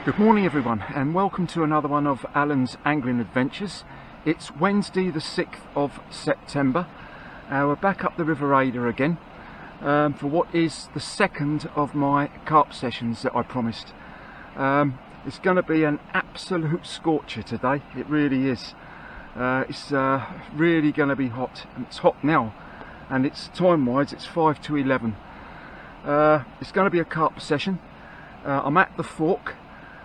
Good morning everyone, and welcome to another one of Alan's Angling Adventures. It's Wednesday the 6th of September. We're back up the River Adur again for what is the second of my carp sessions that I promised. It's going to be an absolute scorcher today, it really is. It's really going to be hot, and it's hot now, and it's time wise it's 5 to 11. It's going to be a carp session. I'm at the fork.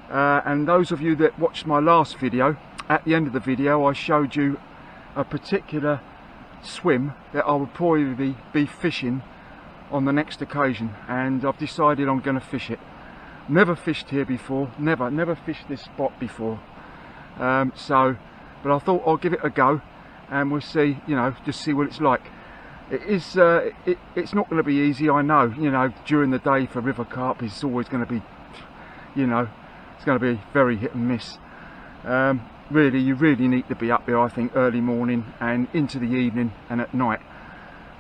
And those of you that watched my last video, at the end of the video I showed you a particular swim that I will probably be fishing on the next occasion, and I've decided I'm going to fish it. Never fished here before, never fished this spot before, but I thought I'll give it a go and we'll see, just see what it's like. It's not going to be easy, I know, during the day for river carp it's always going to be, it's going to be very hit and miss. Really, you really need to be up there, I think, early morning and into the evening and at night.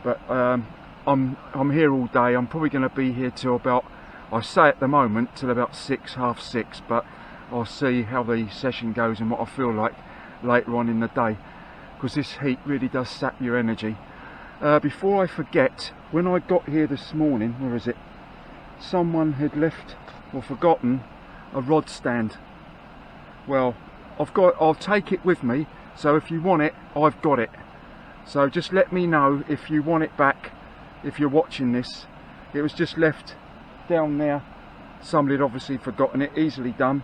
But I'm here all day. I'm probably going to be here till about, I say at the moment, till about 6, half 6. But I'll see how the session goes and what I feel like later on in the day, because this heat really does sap your energy. Before I forget, when I got here this morning, where is it? Someone had left or forgotten a rod stand. Well, I'll take it with me, so if you want it, I've got it. So just let me know if you want it back, if you're watching this. It was just left down there. Somebody had obviously forgotten it, easily done.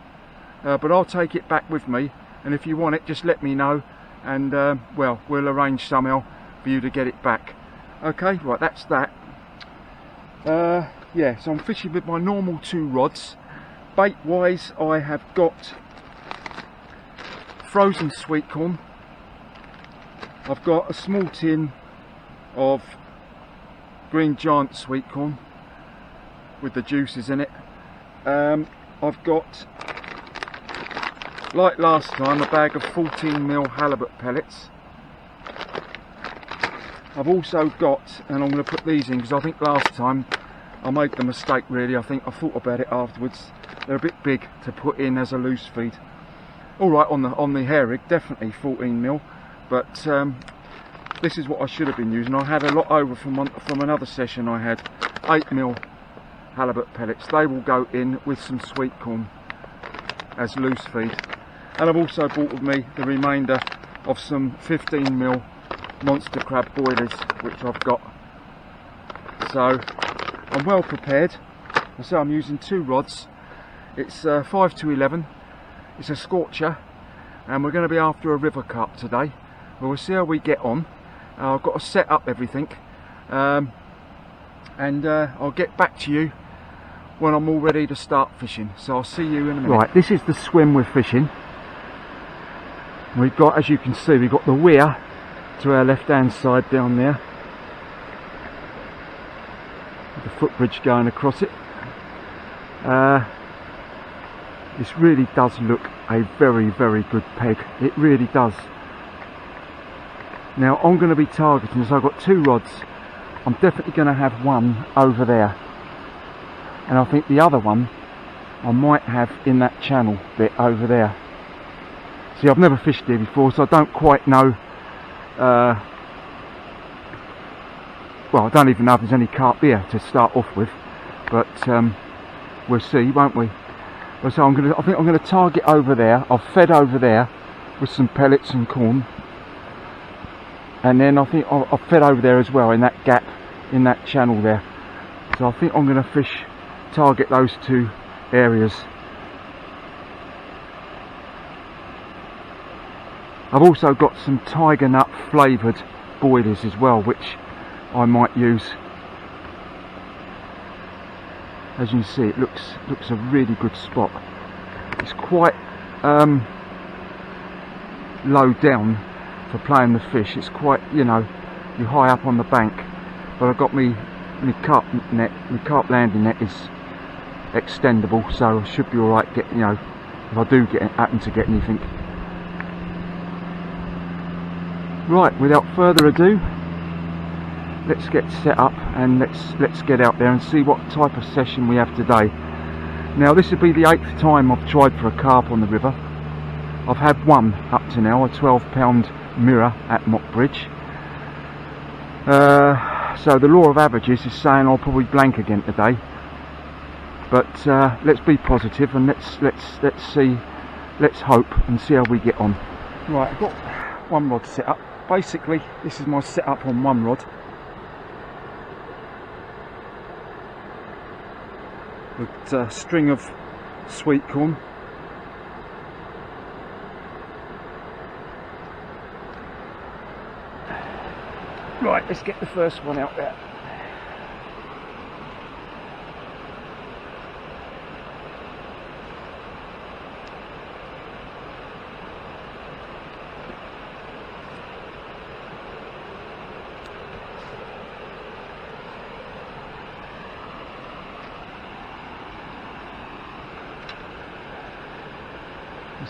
But I'll take it back with me, and if you want it, just let me know, and well, we'll arrange somehow for you to get it back. Okay, right, that's that. Yeah, so I'm fishing with my normal 2 rods. Bait wise, I have got frozen sweetcorn. I've got a small tin of green giant sweetcorn with the juices in it. I've got, like last time, a bag of 14mm halibut pellets. I've also got, and I'm going to put these in because I think last time I made the mistake, really. I think I thought about it afterwards. They're a bit big to put in as a loose feed. Alright, on the hair rig, definitely 14mm, but this is what I should have been using. I had a lot over from another session. I had 8mm halibut pellets. They will go in with some sweetcorn as loose feed. And I've also brought with me the remainder of some 15mm monster crab boilies, which I've got. So I'm well prepared. So I'm using 2 rods. It's 5 to 11. It's a scorcher, and we're going to be after a river carp today. We'll see how we get on. I've got to set up everything, and I'll get back to you when I'm all ready to start fishing. So I'll see you in a minute. Right, this is the swim we're fishing. We've got, as you can see, we've got the weir to our left hand side down there, with the footbridge going across it. This really does look a very, very good peg. It really does. Now I'm going to be targeting, so I've got 2 rods. I'm definitely going to have one over there, and I think the other one I might have in that channel bit over there. See, I've never fished here before, so I don't quite know. Well, I don't even know if there's any carp here to start off with, but we'll see, won't we? So I think I'm going to target over there. I've fed over there with some pellets and corn, and then I think I've fed over there as well in that gap in that channel there. So I think I'm going to target those 2 areas. I've also got some tiger nut flavoured boilies as well, which I might use. As you can see, it looks a really good spot. It's quite low down for playing the fish. It's quite, you're high up on the bank. But I've got my carp net, my carp landing net is extendable, so I should be alright. If I do happen to get anything. Right, without further ado, let's get set up and let's get out there and see what type of session we have today. Now this would be the 8th time I've tried for a carp on the river. I've had one up to now, a 12-pound mirror at Mockbridge. So the law of averages is saying I'll probably blank again today. But let's be positive and let's hope and see how we get on. Right, I've got one rod set up. Basically, this is my setup on one rod. With a string of Sweetcorn. Right, let's get the first one out there.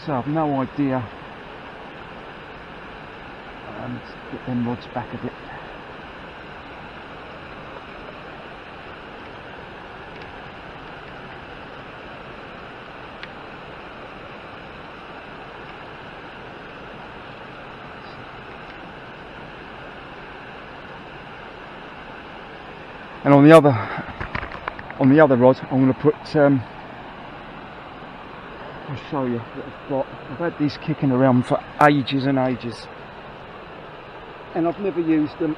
So I've no idea. Let's get them rods back a bit. And on the other rod, I'm going to put. I'll show you what I've got. I've had these kicking around for ages and ages, and I've never used them.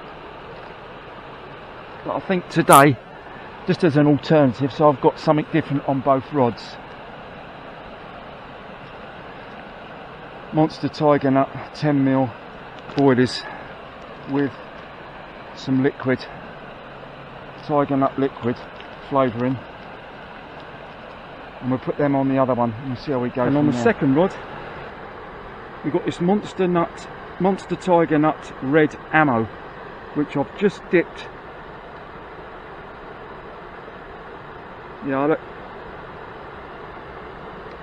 But I think today, just as an alternative, so I've got something different on both rods. Monster Tiger Nut 10mm Boilies with some liquid. Tiger Nut liquid flavouring, and we'll put them on the other one and see how we go. And on the second rod we've got this Monster Tiger Nut red ammo, which I've just dipped. Yeah, look.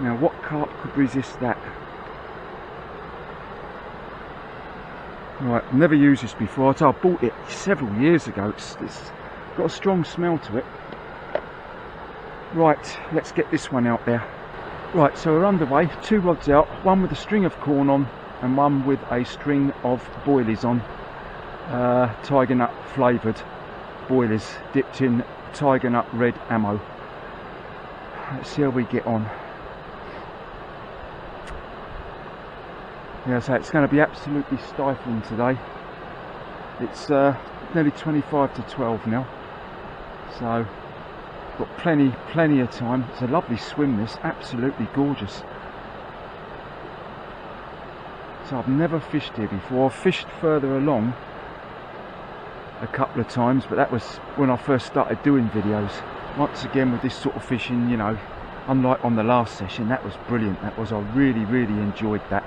Now what carp could resist that? Right, I've never used this before. I bought it several years ago. It's got a strong smell to it. Right, let's get this one out there. Right, so we're underway. Two rods out, one with a string of corn on and one with a string of boilies on. Tiger Nut flavoured boilies dipped in Tiger Nut red ammo. Let's see how we get on. Yeah, so it's going to be absolutely stifling today. It's nearly 25 to 12 now. So got plenty of time. It's a lovely swim, this, absolutely gorgeous. So I've never fished here before. I've fished further along a couple of times, but that was when I first started doing videos. Once again with this sort of fishing, you know, unlike on the last session, that was brilliant. That was, I really enjoyed that.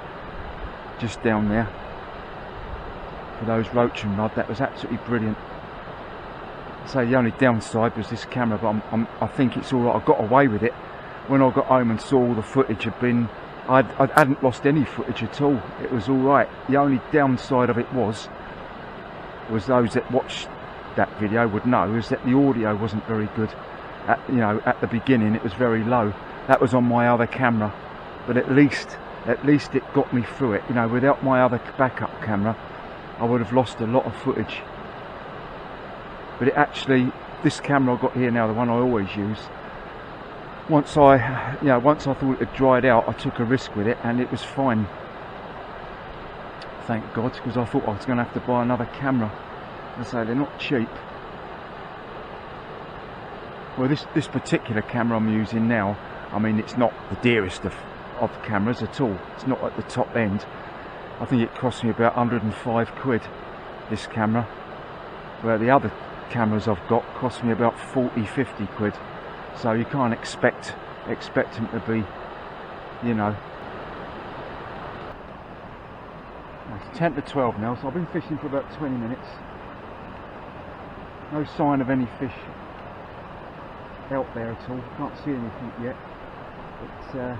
Just down there for those roach and rod, that was absolutely brilliant. So the only downside was this camera, but I think it's all right. I got away with it. When I got home and saw all the footage had been, I hadn't lost any footage at all. It was all right. The only downside of it was those that watched that video would know, is that the audio wasn't very good. At the beginning, it was very low. That was on my other camera, but at least it got me through it. You know, without my other backup camera, I would have lost a lot of footage. But it actually, this camera I got here now, the one I always use, once I thought it had dried out, I took a risk with it and it was fine. Thank God, because I thought I was going to have to buy another camera. As I say, they're not cheap. Well, this particular camera I'm using now, I mean, it's not the dearest of cameras at all. It's not at the top end. I think it cost me about 105 quid, this camera, where the other cameras I've got cost me about 40-50 quid. So you can't expect them to be, you know. It's 10 to 12 now, so I've been fishing for about 20 minutes. No sign of any fish out there at all. Can't see anything yet. But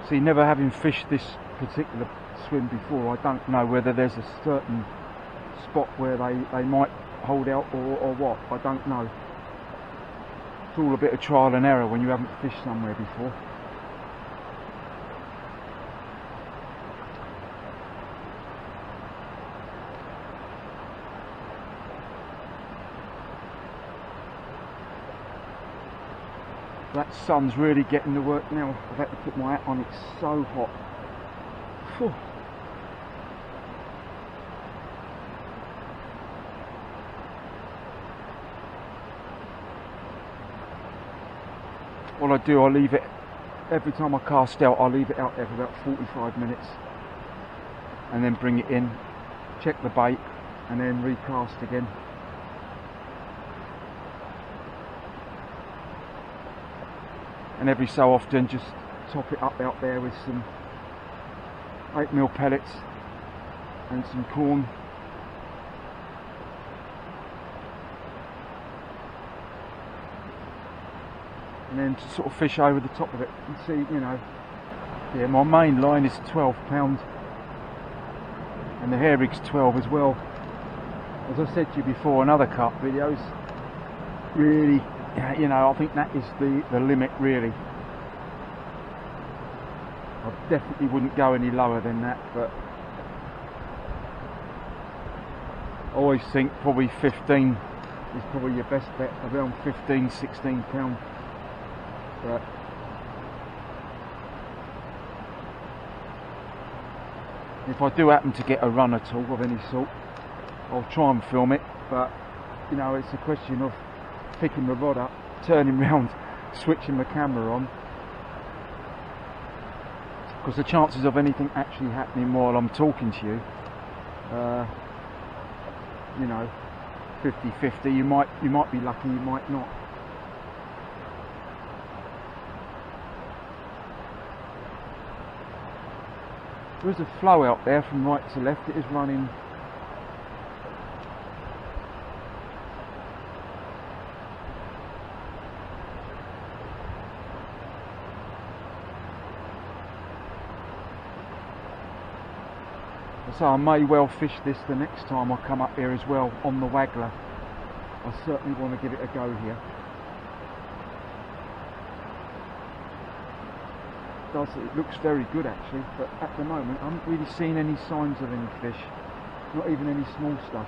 see, never having fished this particular swim before, I don't know whether there's a certain spot where they might hold out or what. I don't know. It's all a bit of trial and error when you haven't fished somewhere before. That sun's really getting to work now. I've had to put my hat on, it's so hot. Phew. What I do, I leave it, every time I cast out, I leave it out there for about 45 minutes and then bring it in, check the bait and then recast again. And every so often just top it up out there with some 8mm pellets and some corn. And then to sort of fish over the top of it and see, you know. Yeah, my main line is 12 pound and the hair rig's 12 as well. As I said to you before in other carp videos, really, you know, I think that is the limit really. I definitely wouldn't go any lower than that, but I always think probably 15 is probably your best bet, around 15, 16 pound. But if I do happen to get a run at all of any sort, I'll try and film it, but you know, it's a question of picking the rod up, turning round, switching the camera on, because the chances of anything actually happening while I'm talking to you, you know, 50-50. You might be lucky, you might not. There is a flow out there from right to left. It is running. So I may well fish this the next time I come up here as well on the waggler. I certainly want to give it a go here. It looks very good actually, but at the moment I haven't really seen any signs of any fish, not even any small stuff.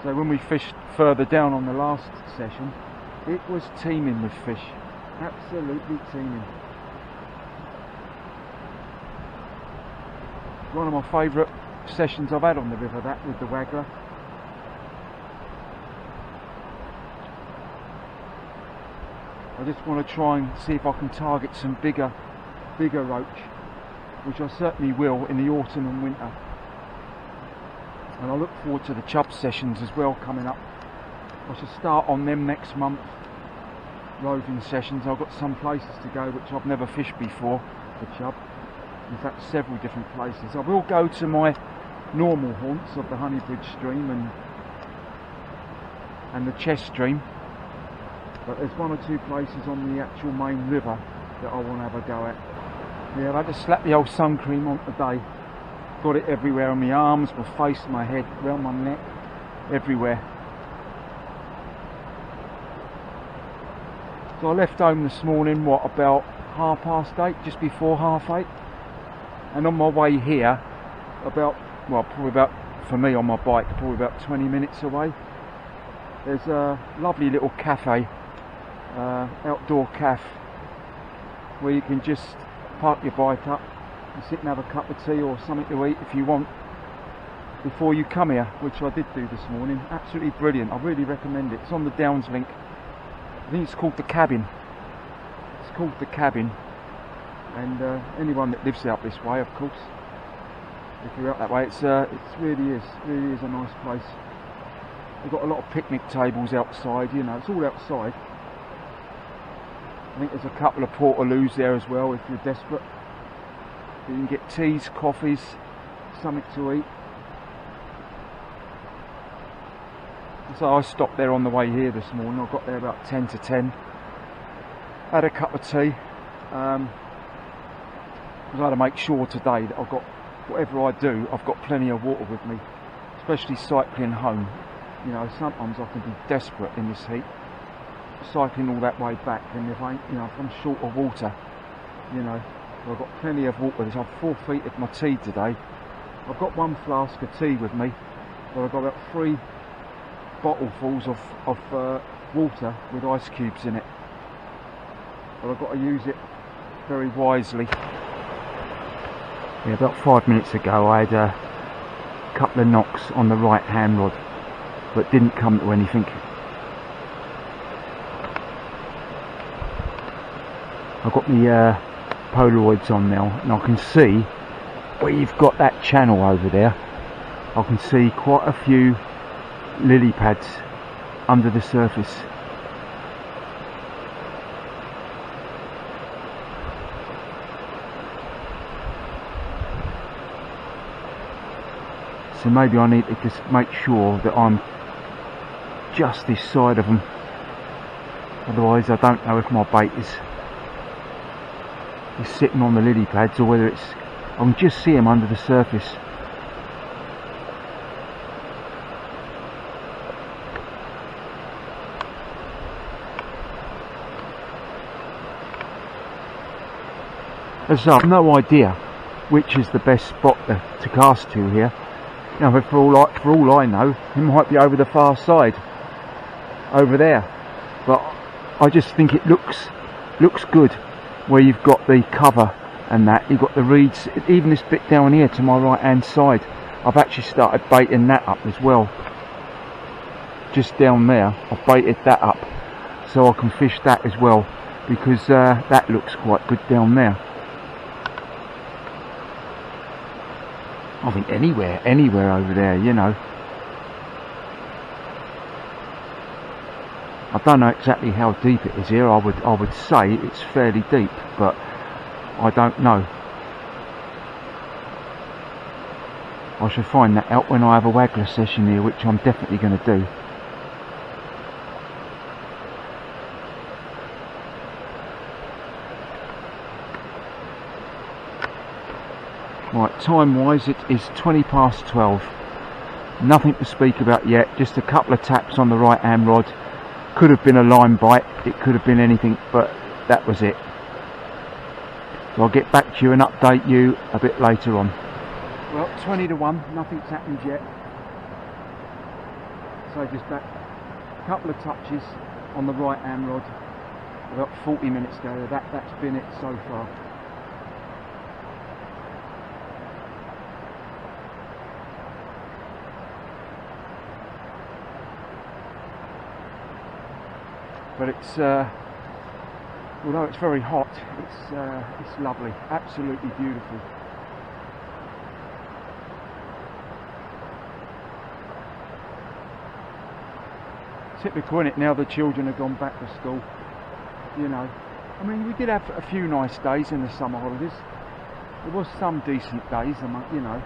So when we fished further down on the last session, it was teeming with fish, absolutely teeming. One of my favourite sessions I've had on the river, that with the waggler. I just want to try and see if I can target some bigger roach, which I certainly will in the autumn and winter. And I look forward to the chub sessions as well coming up. I should start on them next month, roving sessions. I've got some places to go which I've never fished before for chub. In fact, several different places. I will go to my normal haunts of the Honeybridge stream and the Chest stream. But there's one or two places on the actual main river that I want to have a go at. Yeah, I've had to slap the old sun cream on today. Got it everywhere, on my arms, my face, my head, around my neck, everywhere. So I left home this morning, what, about 8:30, just before 8:30. And on my way here, probably about, for me on my bike, probably about 20 minutes away, there's a lovely little cafe. Outdoor cafe where you can just park your bike up and sit and have a cup of tea or something to eat if you want before you come here, which I did do this morning. Absolutely brilliant. I really recommend it. It's on the Downs link. I think it's called The Cabin. It's called The Cabin, and anyone that lives out this way, of course, if you're out that way, it really is a nice place. They've got a lot of picnic tables outside, you know, it's all outside. I think there's a couple of portaloos there as well if you're desperate. You can get teas, coffees, something to eat. So I stopped there on the way here this morning. I got there about 10 to 10. Had a cup of tea. Because I had to make sure today that I've got, whatever I do, I've got plenty of water with me. Especially cycling home. You know, sometimes I can be desperate in this heat, cycling all that way back, and if I, you know, if I'm short of water, you know, I've got plenty of water. I've 4 feet of my tea today. I've got 1 flask of tea with me, but I've got about 3 bottlefuls of water with ice cubes in it. But I've got to use it very wisely. Yeah, about 5 minutes ago I had a couple of knocks on the right hand rod, but didn't come to anything. I've got my Polaroids on now, and I can see where you've got that channel over there. I can see quite a few lily pads under the surface. So maybe I need to just make sure that I'm just this side of them. Otherwise I don't know if my bait is sitting on the lily pads or whether it's... I can just see them under the surface. As I've no idea which is the best spot to cast to here. You know, for all I know, it might be over the far side, over there. But I just think it looks good where you've got the cover and that. You've got the reeds, even this bit down here to my right hand side. I've actually started baiting that up as well. Just down there, I've baited that up so I can fish that as well, because that looks quite good down there. I think anywhere over there, you know. I don't know exactly how deep it is here. I would say it's fairly deep, but I don't know. I shall find that out when I have a waggler session here, which I'm definitely going to do. Right, time wise it is 20 past 12. Nothing to speak about yet, just a couple of taps on the right hand rod. Could have been a line bite, it could have been anything, but that was it. So I'll get back to you and update you a bit later on. Well, 20 to 1, nothing's happened yet. So just that couple of touches on the right hand rod about 40 minutes ago. That's been it so far. But it's although it's very hot, it's lovely, absolutely beautiful. Typical, isn't it, now the children have gone back to school, you know. I mean, we did have a few nice days in the summer holidays. There was some decent days, you know.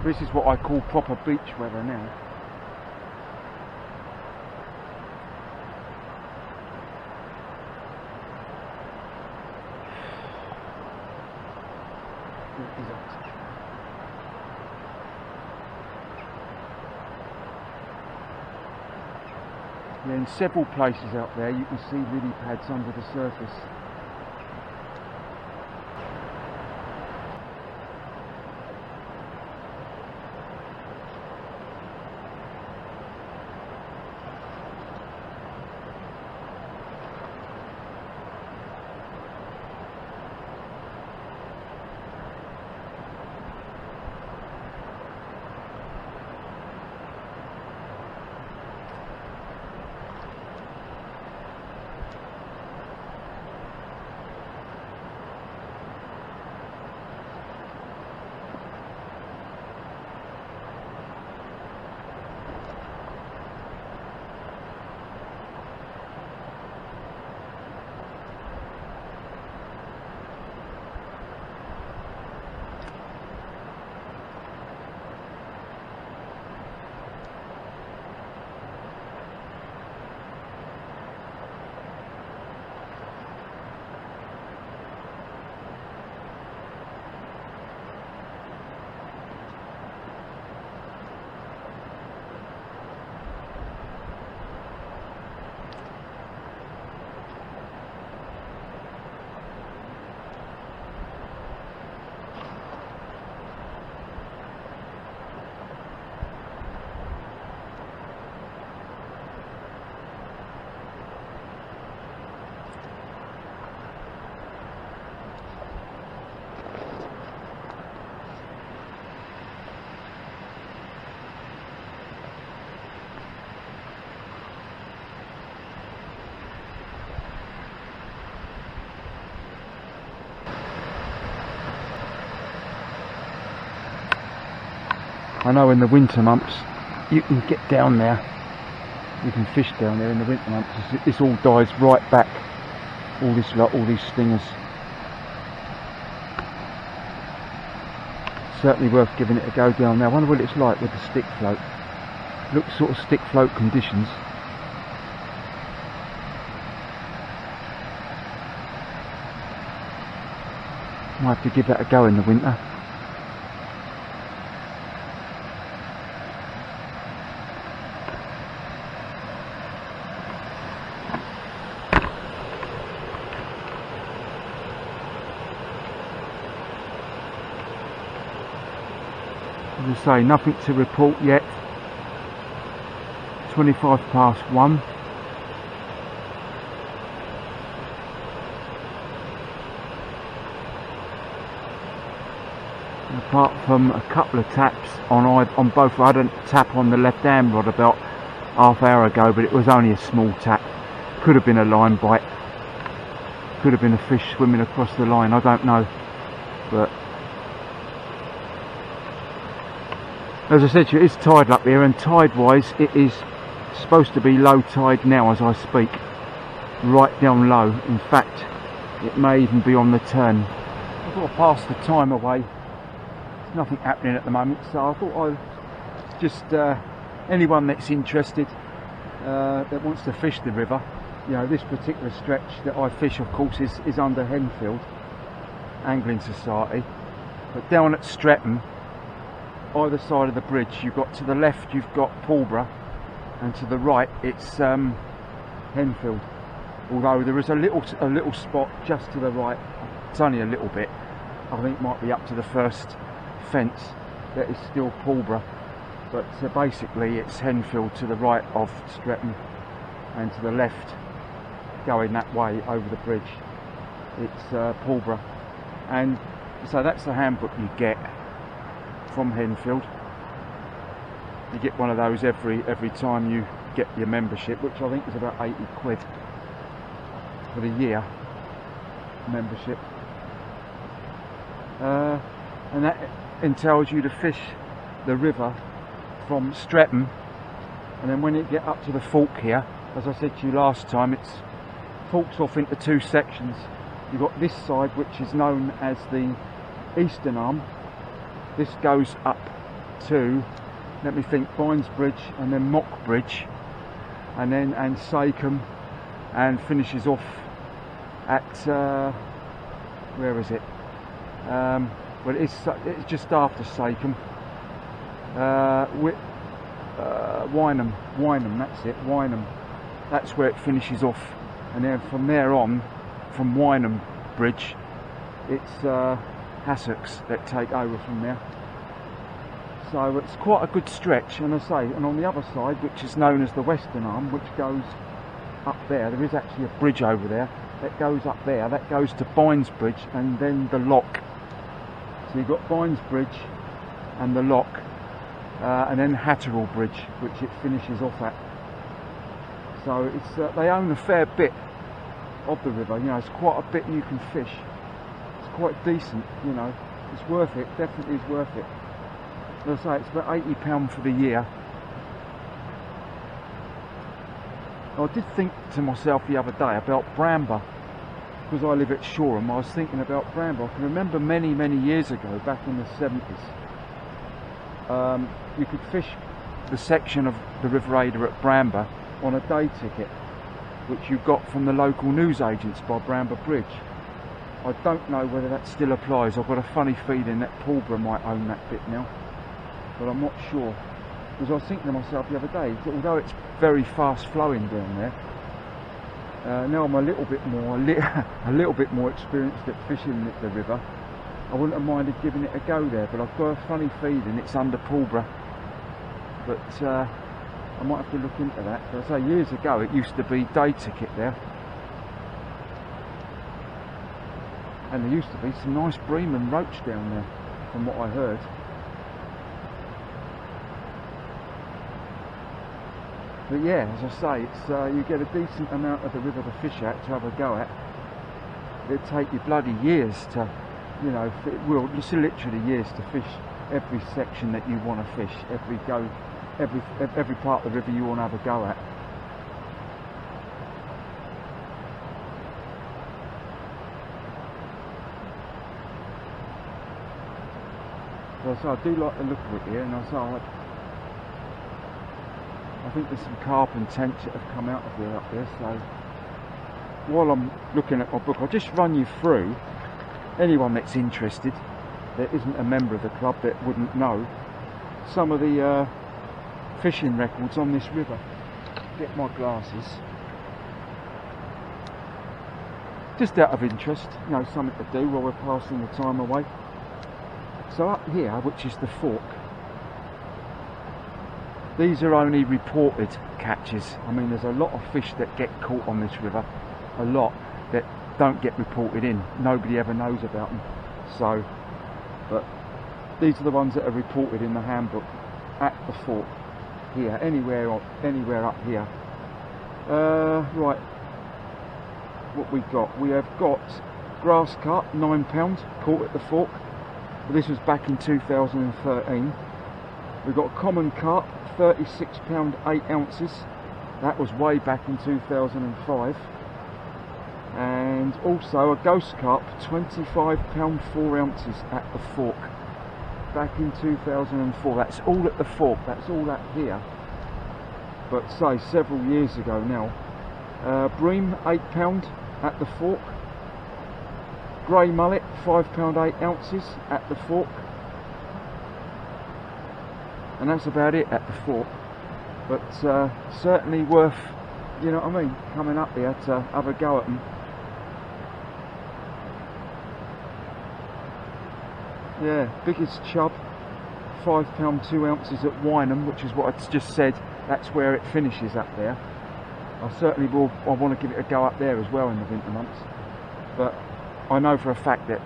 This is what I call proper beach weather now. Yeah, in several places out there you can see lily pads under the surface. I know in the winter months you can get down there, you can fish down there in the winter months. This all dies right back, all this lot, all these stingers. Certainly worth giving it a go down there. I wonder what it's like with the stick float. Looks sort of stick float conditions. Might have to give that a go in the winter. As I say, nothing to report yet. 1:25 apart from a couple of taps on both. I didn't tap on the left hand rod about half hour ago, but it was only a small tap. Could have been a line bite, could have been a fish swimming across the line, I don't know. But as I said to you, it's tide up here, and tide wise it is supposed to be low tide now as I speak, right down low. In fact, it may even be on the turn. I've got to pass the time away. There's nothing happening at the moment, so I thought I'd just anyone that's interested, that wants to fish the river, you know, this particular stretch that I fish, of course, is under Henfield Angling Society, but down at Streatham, either side of the bridge, you've got to the left you've got Pulborough, and to the right it's Henfield. Although there is a little spot just to the right, it's only a little bit, I think it might be up to the first fence, that is still Pulborough, but basically it's Henfield to the right of Streatham, and to the left going that way over the bridge it's Pulborough. And so that's the handbook you get from Henfield. You get one of those every time you get your membership, which I think is about 80 quid for the year membership, and that entails you to fish the river from Streatham, and then when you get up to the fork here, as I said to you last time, it forks off into two sections. You've got this side, which is known as the eastern arm. This goes up to, let me think, Bridge, and then Mock Bridge, and then Sachem, and finishes off at where is it? Well, it's just after Sachem. Wynham, that's it, Wynham. That's where it finishes off, and then from there on, from Wynham Bridge, it's Hassocks that take over from there. So it's quite a good stretch, and I say, and on the other side, which is known as the western arm, which goes up there is actually a bridge over there that goes up there, that goes to Bridge, and then the lock. So you've got Bridge and the lock, and then Hatterall Bridge, which it finishes off at. So it's they own a fair bit of the river, you know, it's quite a bit you can fish. It's quite decent, you know, it's worth it, definitely is worth it. As I say, it's about £80 for the year. I did think to myself the other day about Bramber, because I live at Shoreham. I was thinking about Bramber. I can remember many years ago, back in the 70s, you could fish the section of the River Adur at Bramber on a day ticket, which you got from the local newsagents by Bramber Bridge. I don't know whether that still applies. I've got a funny feeling that Pulborough might own that bit now, but I'm not sure. Because I was thinking to myself the other day, that although it's very fast flowing down there, now I'm a little bit more experienced at fishing the river, I wouldn't have minded giving it a go there, but I've got a funny feeling it's under Pulborough. But I might have to look into that. But I say, years ago it used to be day ticket there, and there used to be some nice bream and roach down there, from what I heard. But yeah, as I say, it's you get a decent amount of the river to fish at, to have a go at. It'd take you bloody years to, you know, it's literally years to fish every section that you want to fish, every part of the river you want to have a go at. So I do like the look of it here, and I think there's some carp and tench that have come out of there up there. So while I'm looking at my book, I'll just run you through, anyone that's interested that isn't a member of the club that wouldn't know, some of the fishing records on this river. Get my glasses. Just out of interest, you know, something to do while we're passing the time away. So up here, which is the fork, these are only reported catches. I mean, there's a lot of fish that get caught on this river, a lot that don't get reported in. Nobody ever knows about them. So, but these are the ones that are reported in the handbook at the fork here, anywhere up here. Right, what we got? We have got grass carp, £9, caught at the fork. This was back in 2013. We've got common carp, £36, 8 ounces. That was way back in 2005. And also a ghost carp, £25, 4 ounces at the fork, back in 2004. That's all at the fork, that's all at here. But say several years ago now. Bream, £8 at the fork. Grey mullet, £5, 8 ounces at the fork, and that's about it at the fork. But certainly worth, you know what I mean, coming up here to have a go at them. Yeah, biggest chub, £5, 2 ounces at Wynham, which is what I just said. That's where it finishes up there. I certainly will. I want to give it a go up there as well in the winter months. But I know for a fact that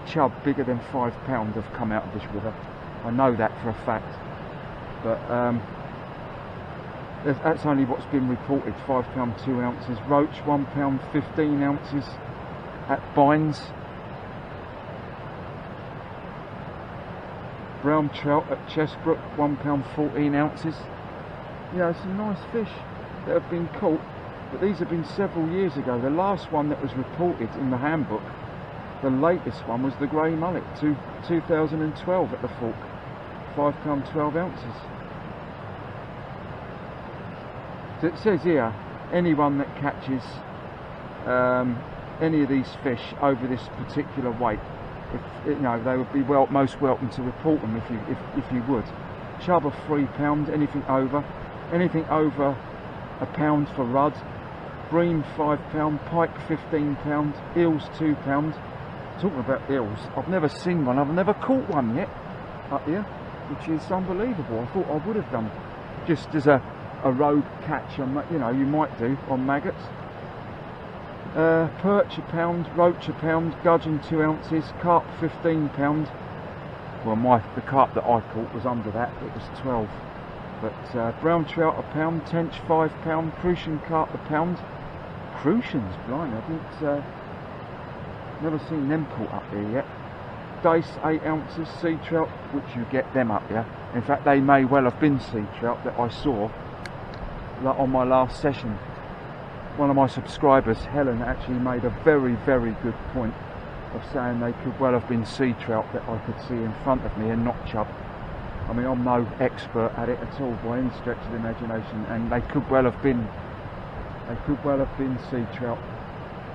chub bigger than £5 have come out of this river. I know that for a fact. But that's only what's been reported, £5, 2 ounces. Roach, £1, 15 ounces at Bynes. Brown trout at Chesbrook, £1, 14 ounces. You know, some nice fish that have been caught. But these have been several years ago. The last one that was reported in the handbook, the latest one, was the grey mullet, 2012 at the fork, £5, 12 ounces. So it says here, anyone that catches any of these fish over this particular weight, you know, they would be most welcome to report them if you would. Chub of £3, anything over £1 for rudd. Bream £5, pike £15, eels £2. Talking about eels, I've never seen one, I've never caught one yet up here, which is unbelievable. I thought I would have done, just as a rogue catch, on, you know, you might do on maggots. Perch £1, roach £1, gudgeon 2 ounces, carp £15. Well, the carp that I caught was under that, it was 12. But brown trout £1, tench £5, crucian carp £1. Crucians, blimey, I didn't, never seen them caught up here yet. Dace 8 ounces, sea trout, which you get them up here. In fact, they may well have been sea trout that I saw on my last session. One of my subscribers, Helen, actually made a very, very good point of saying they could well have been sea trout that I could see in front of me and not chub. I mean, I'm no expert at it at all by any stretch of the imagination, and they could well have been sea trout,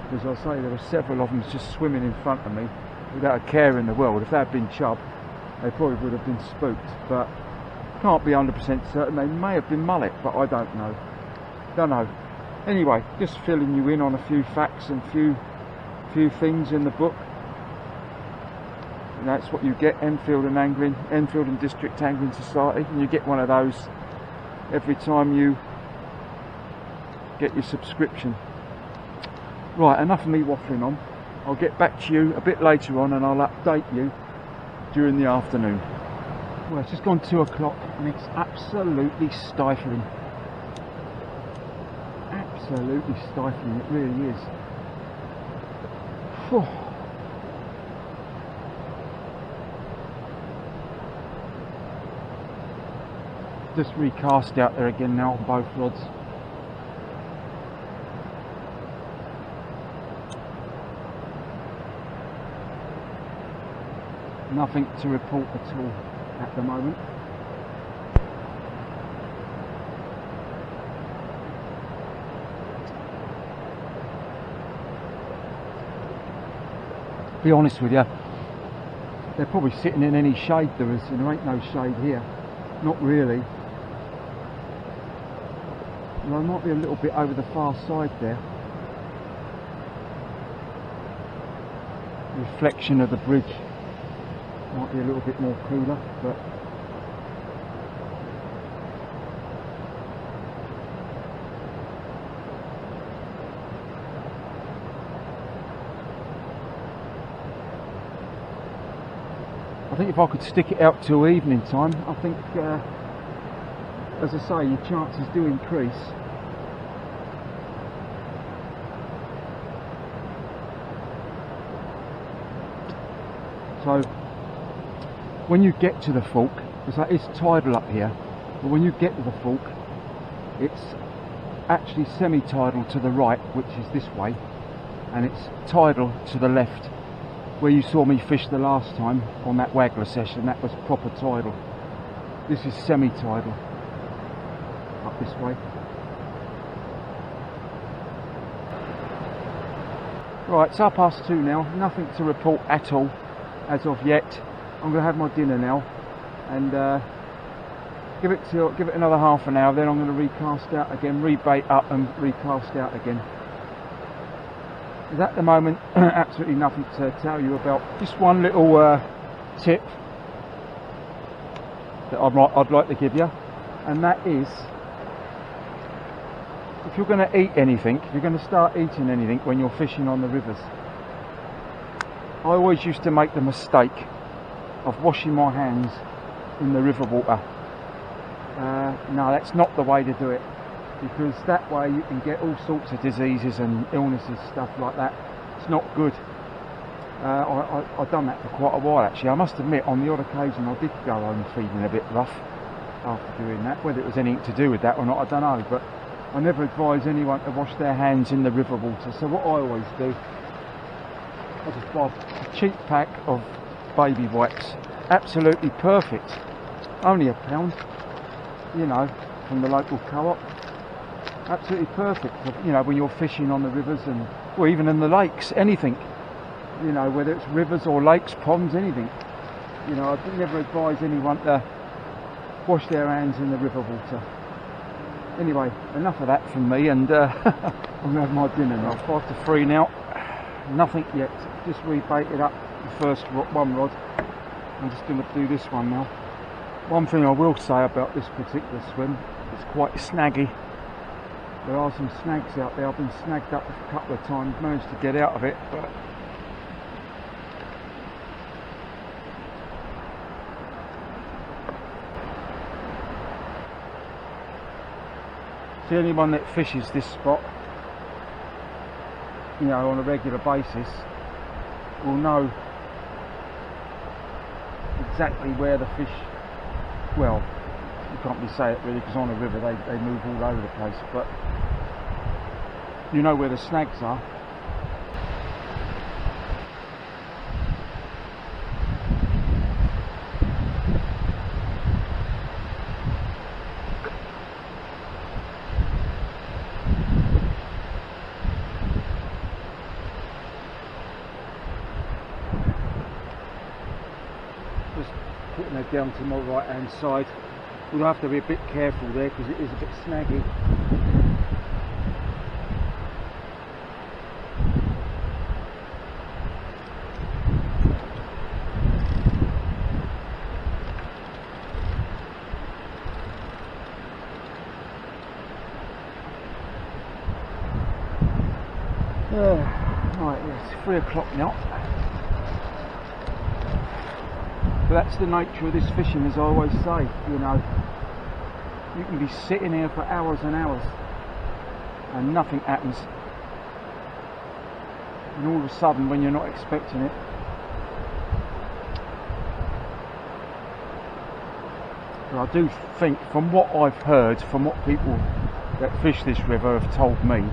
because I say there were several of them just swimming in front of me without a care in the world. If they had been chub, they probably would have been spooked, but can't be 100% certain. They may have been mullet, but I don't know. Anyway, just filling you in on a few facts and few things in the book. And that's what you get, Enfield and District Angling Society, and you get one of those every time you get your subscription. Right, enough of me waffling on. I'll get back to you a bit later on and I'll update you during the afternoon. Well, it's just gone 2 o'clock and it's absolutely stifling. Absolutely stifling, it really is. Whew. Just recast out there again now on both rods. Nothing to report at all at the moment. Be honest with you, they're probably sitting in any shade there is, and there ain't no shade here. Not really. Well, I might be a little bit over the far side there. Reflection of the bridge might be a little bit more cooler, but I think if I could stick it out till evening time, I think, as I say, your chances do increase. So when you get to the fork, it's tidal up here, but when you get to the fork, it's actually semi-tidal to the right, which is this way, and it's tidal to the left. Where you saw me fish the last time on that waggler session, that was proper tidal. This is semi-tidal up this way. Right, it's 2:30 now, nothing to report at all as of yet. I'm going to have my dinner now and give it another half an hour, then I'm going to recast out again, rebait up and recast out again. At the moment, absolutely nothing to tell you about. Just one little tip that I'd like to give you, and that is, if you're going to eat anything, if you're going to start eating anything when you're fishing on the rivers, I always used to make the mistake of washing my hands in the river water. No, that's not the way to do it, because that way you can get all sorts of diseases and illnesses, stuff like that. It's not good. I've done that for quite a while actually. I must admit, on the odd occasion I did go home feeling a bit rough after doing that. Whether it was anything to do with that or not, I don't know, but I never advise anyone to wash their hands in the river water. So what I always do, I just buy a cheap pack of baby wipes. Absolutely perfect. Only £1, you know, from the local co-op. Absolutely perfect for, you know, when you're fishing on the rivers and, or even in the lakes, anything, you know, whether it's rivers or lakes, ponds, anything. You know, I never advise anyone to wash their hands in the river water. Anyway, enough of that from me, and I'm going to have my dinner now. 2:55 now, nothing yet, just rebaited up the first one rod. I'm just going to do this one now. One thing I will say about this particular swim, it's quite snaggy. There are some snags out there. I've been snagged up a couple of times, managed to get out of it, but see, anyone that fishes this spot, you know, on a regular basis will know exactly where the fish, well, you can't really say it really, because on a river they move all over the place, but you know where the snags are. Just putting her down to my right hand side. We'll have to be a bit careful there because it is a bit snaggy. Right, it's 3 o'clock now. But that's the nature of this fishing, as I always say, you know. You can be sitting here for hours and hours and nothing happens. And all of a sudden, when you're not expecting it, But I do think, from what I've heard, from what people that fish this river have told me,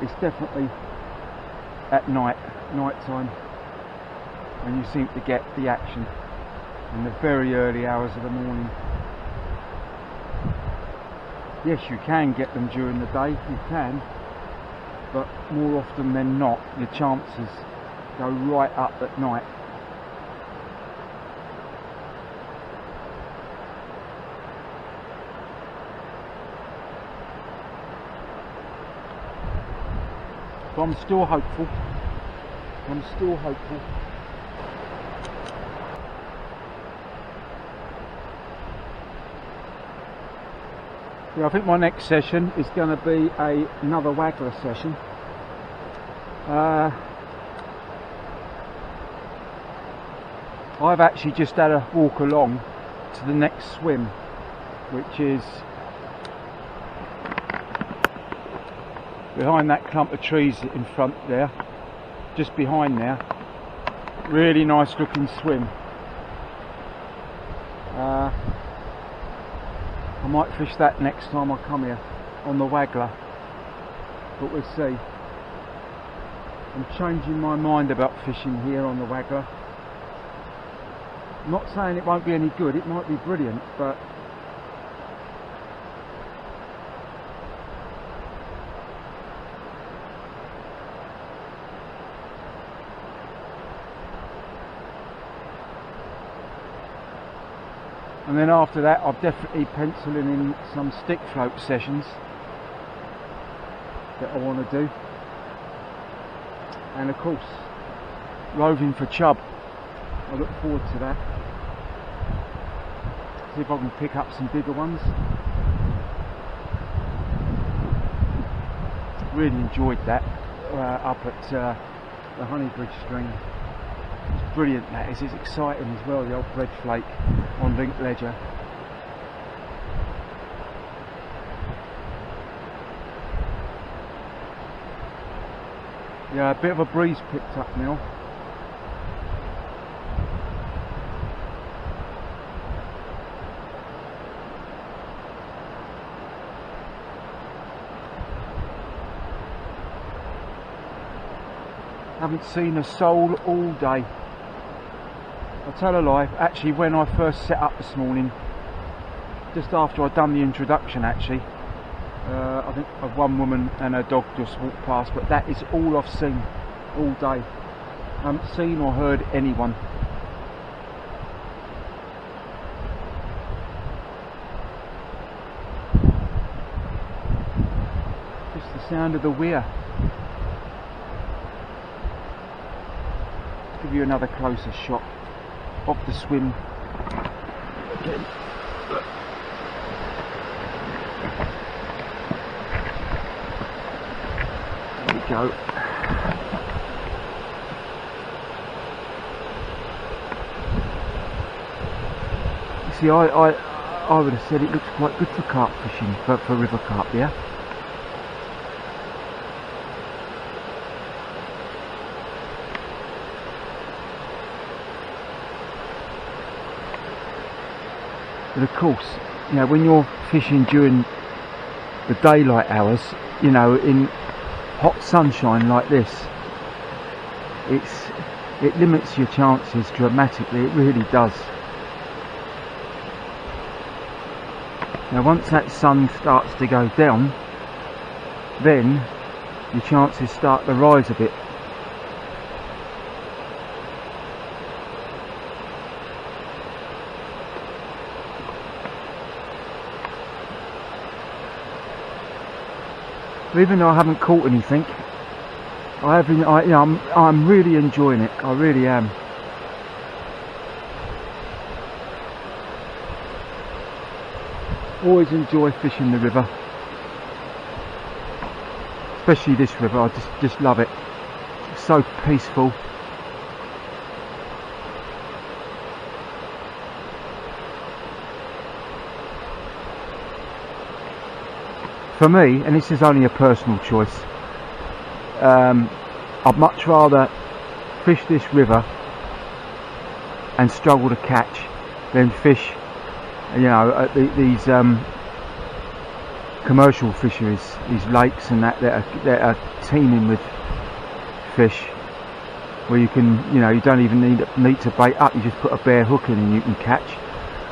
it's definitely at night time when you seem to get the action, in the very early hours of the morning. Yes, you can get them during the day, you can, but more often than not your chances go right up at night. But I'm still hopeful. I'm still hopeful. Yeah, I think my next session is going to be another waggler session. I've actually just had a walk along to the next swim, which is behind that clump of trees in front there, just behind there. Really nice looking swim. I might fish that next time I come here on the waggler, but we'll see. I'm changing my mind about fishing here on the waggler. I'm not saying it won't be any good, it might be brilliant, but and then after that I'm definitely penciling in some stick float sessions that I want to do, and of course roving for chub. I look forward to that. See if I can pick up some bigger ones. Really enjoyed that up at the Honeybridge stream. It's brilliant, that is. It's exciting as well, the old bread flake on Link Ledger. Yeah, a bit of a breeze picked up now. Haven't seen a soul all day. I'll tell a lie, actually when I first set up this morning, just after I'd done the introduction actually, I think one woman and her dog just walked past, but that is all I've seen all day. I haven't seen or heard anyone. Just the sound of the weir. Give you another closer shot of the swim again. There we go. You see, I would have said it looks quite good for carp fishing, for river carp, yeah. But of course, you know, when you're fishing during the daylight hours, you know, in hot sunshine like this, it limits your chances dramatically. It really does. Now once that sun starts to go down, then your chances start to rise a bit. Even though I haven't caught anything, I'm really enjoying it. I really am. Always enjoy fishing the river, especially this river. I just love it. It's so peaceful. For me, and this is only a personal choice, I'd much rather fish this river and struggle to catch then fish, you know, at these commercial fisheries, these lakes and that are teeming with fish, where you can, you know, you don't even need to bait up, you just put a bare hook in and you can catch.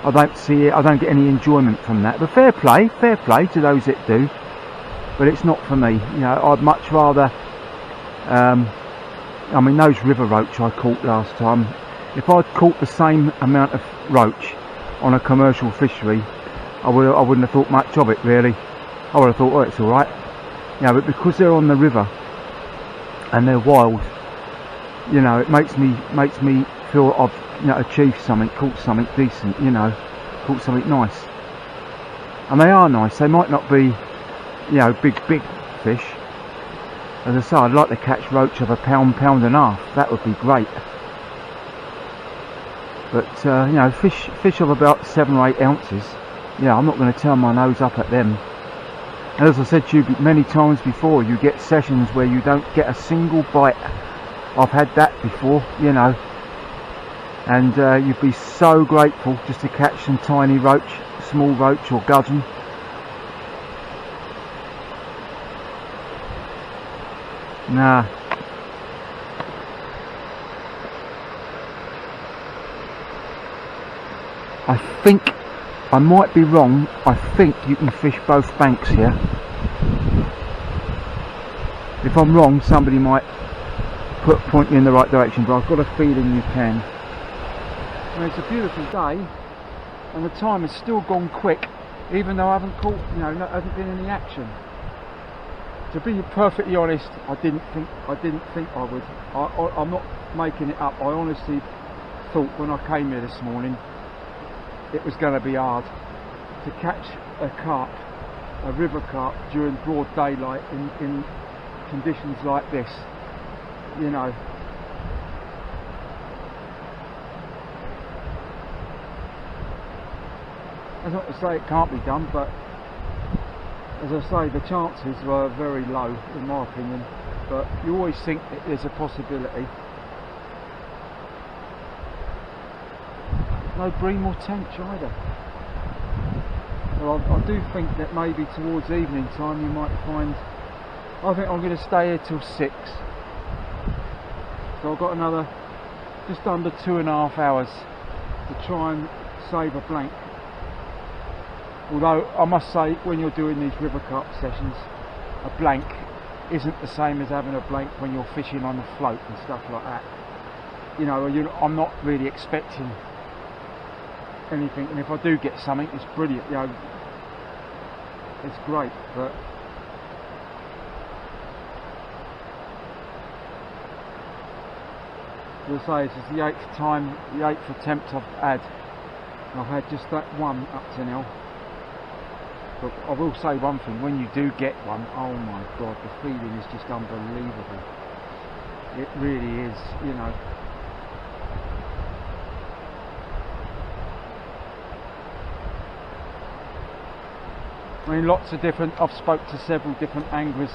I don't see it, I don't get any enjoyment from that, but fair play to those that do, but it's not for me. You know, I'd much rather, I mean, those river roach I caught last time, if I'd caught the same amount of roach on a commercial fishery, I wouldn't have thought much of it really. I would have thought, oh, it's alright, you know, but because they're on the river and they're wild, you know, it makes me feel I've, you know, achieved something, caught something decent, you know, caught something nice. And they are nice. They might not be, you know, big fish. As I say, I'd like to catch roach of a pound and a half. That would be great. But you know, fish of about 7 or 8 ounces. Yeah, I'm not going to turn my nose up at them. And as I said to you many times before, you get sessions where you don't get a single bite. I've had that before, you know, and you'd be so grateful just to catch some tiny roach, small roach or gudgeon. Nah. I think, I might be wrong, I think you can fish both banks here. If I'm wrong, somebody might point you in the right direction, but I've got a feeling you can. And it's a beautiful day, and the time has still gone quick, even though I haven't caught, you know, hasn't been any action. To be perfectly honest, I didn't think I would. I'm not making it up. I honestly thought when I came here this morning it was going to be hard to catch a carp, a river carp, during broad daylight in conditions like this, you know. That's not to say it can't be done, but as I say, the chances were very low in my opinion, but you always think that there's a possibility. No bream or tench either. Well, I do think that maybe towards evening time you might find, I think I'm going to stay here till 6. So I've got another just under 2.5 hours to try and save a blank. Although I must say, when you're doing these river carp sessions, a blank isn't the same as having a blank when you're fishing on a float and stuff like that. You know, I'm not really expecting anything, and if I do get something, it's brilliant, you know, it's great. But as I say, this is the 8th attempt I've had. I've had just that one up to now. But I will say one thing, when you do get one, oh my god, the feeling is just unbelievable. It really is, you know. I mean, lots of different, I've spoke to several different anglers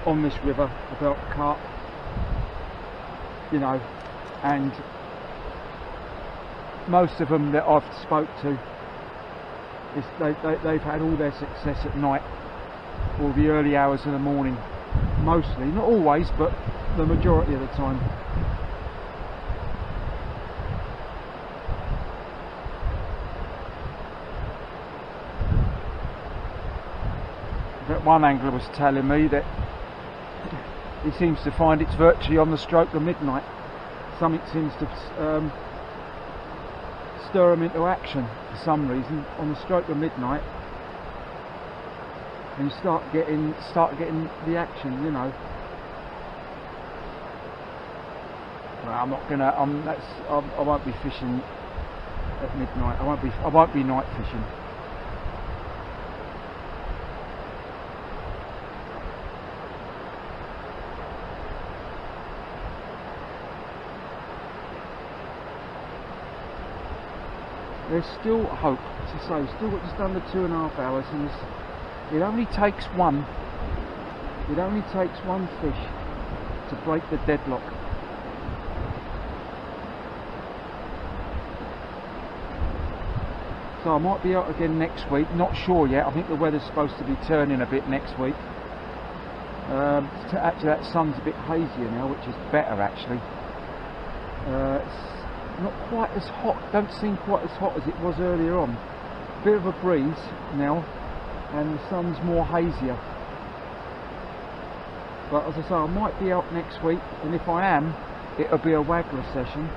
on this river about carp, you know, and most of them that I've spoke to, is they've had all their success at night or the early hours of the morning, mostly, not always, but the majority of the time. But one angler was telling me that he seems to find it's virtually on the stroke of midnight. Something seems to stir him into action for some reason on the stroke of midnight, and you start getting the action, you know. Well, I'm not gonna. I won't be fishing at midnight. I won't be night fishing. There's still hope, as I say, still got just under 2.5 hours, and it only takes one fish to break the deadlock. So I might be out again next week, not sure yet. I think the weather's supposed to be turning a bit next week. Actually that sun's a bit hazier now, which is better actually. It's not quite as hot, don't seem quite as hot as it was earlier on. Bit of a breeze now, and the sun's more hazier. But as I say, I might be out next week, and if I am, it'll be a waggler session.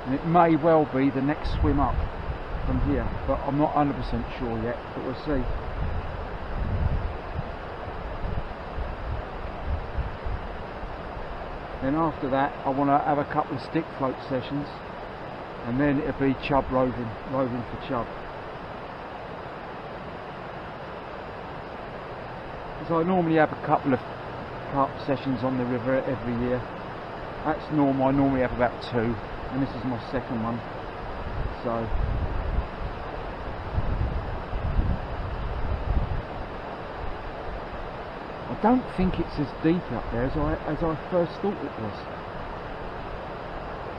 And it may well be the next swim up from here, but I'm not 100% sure yet, but we'll see. Then after that I want to have a couple of stick float sessions, and then it'll be chub roving for chub. So I normally have a couple of carp sessions on the river every year. That's normal. I normally have about 2, and this is my second one. So I don't think it's as deep up there as I first thought it was.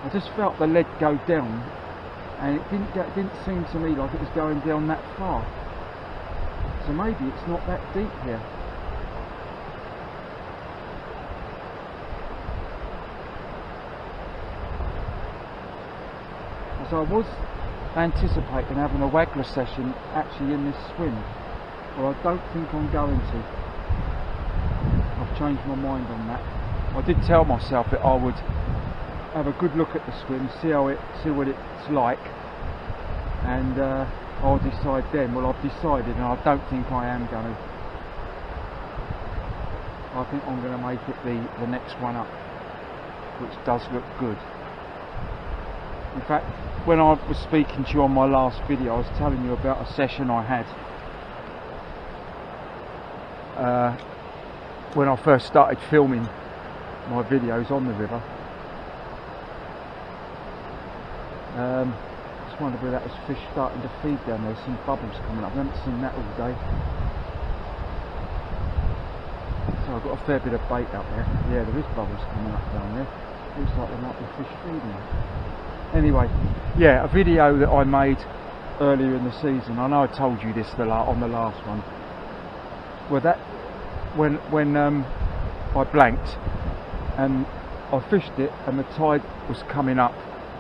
I just felt the lead go down, and it didn't seem to me like it was going down that far. So maybe it's not that deep here. So I was anticipating having a waggler session actually in this swim, but I don't think I'm going to. I've changed my mind on that. I did tell myself that I would have a good look at the swim, see what it's like, and I'll decide then. Well, I've decided, and I don't think I am going to. I think I'm going to make it the next one up, which does look good. In fact, when I was speaking to you on my last video, I was telling you about a session I had when I first started filming my videos on the river. Just wondered where that was fish starting to feed down there. Some bubbles coming up. I haven't seen that all day. So I've got a fair bit of bait up there. Yeah, there is bubbles coming up down there. Looks like there might be fish feeding. Anyway, yeah, a video that I made earlier in the season. I know I told you this on the last one. Well, that when I blanked and I fished it, and the tide was coming up.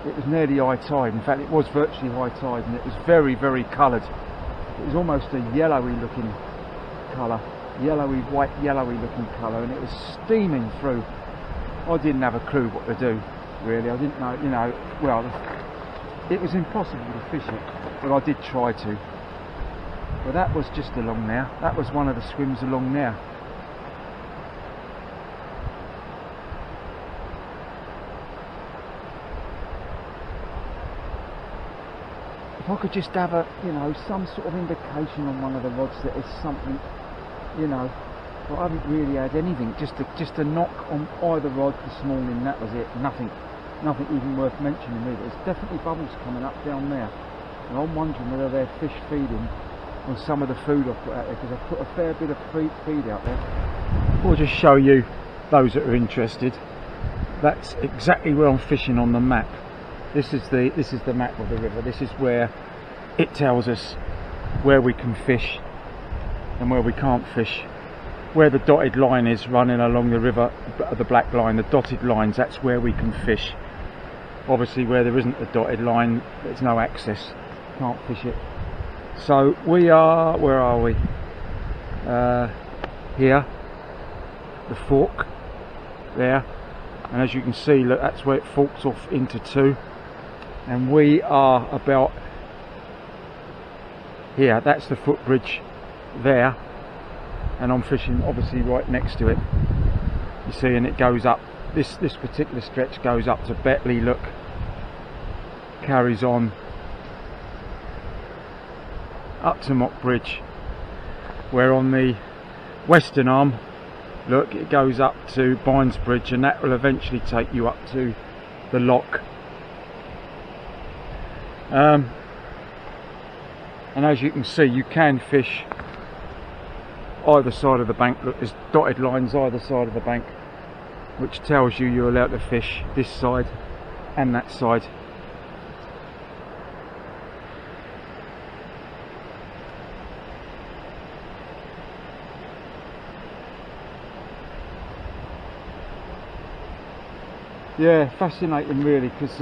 It was nearly high tide. In fact, it was virtually high tide, and it was very, very coloured. It was almost a yellowy looking colour, yellowy, white, yellowy looking colour, and it was steaming through. I didn't have a clue what to do. Really, I didn't know, well, it was impossible to fish it, but I did try to. But that was just along there. That was one of the swims along there. If I could just have a, some sort of indication on one of the rods that is something, but I haven't really had anything. Just a knock on either rod this morning. That was it. Nothing even worth mentioning really. There's definitely bubbles coming up down there, and I'm wondering whether they're fish feeding on some of the food I've put out there, because I've put a fair bit of feed out there. I'll just show you those that are interested. That's exactly where I'm fishing on the map. This is the map of the river. This is where it tells us where we can fish and where we can't fish. Where the dotted line is running along the river, the black line, the dotted lines, that's where we can fish. Obviously where there isn't a dotted line, there's no access, can't fish it. So we are, where are we? Here, the fork, there, and as you can see, look, that's where it forks off into 2, and we are about here. That's the footbridge there, and I'm fishing obviously right next to it, you see, and it goes up, this particular stretch goes up to Betley, look, carries on up to Mock Bridge, where on the western arm, look, it goes up to Bynes Bridge, and that will eventually take you up to the lock. And as you can see, you can fish either side of the bank. Look, there's dotted lines either side of the bank. which tells you you're allowed to fish this side and that side. Yeah, fascinating really, because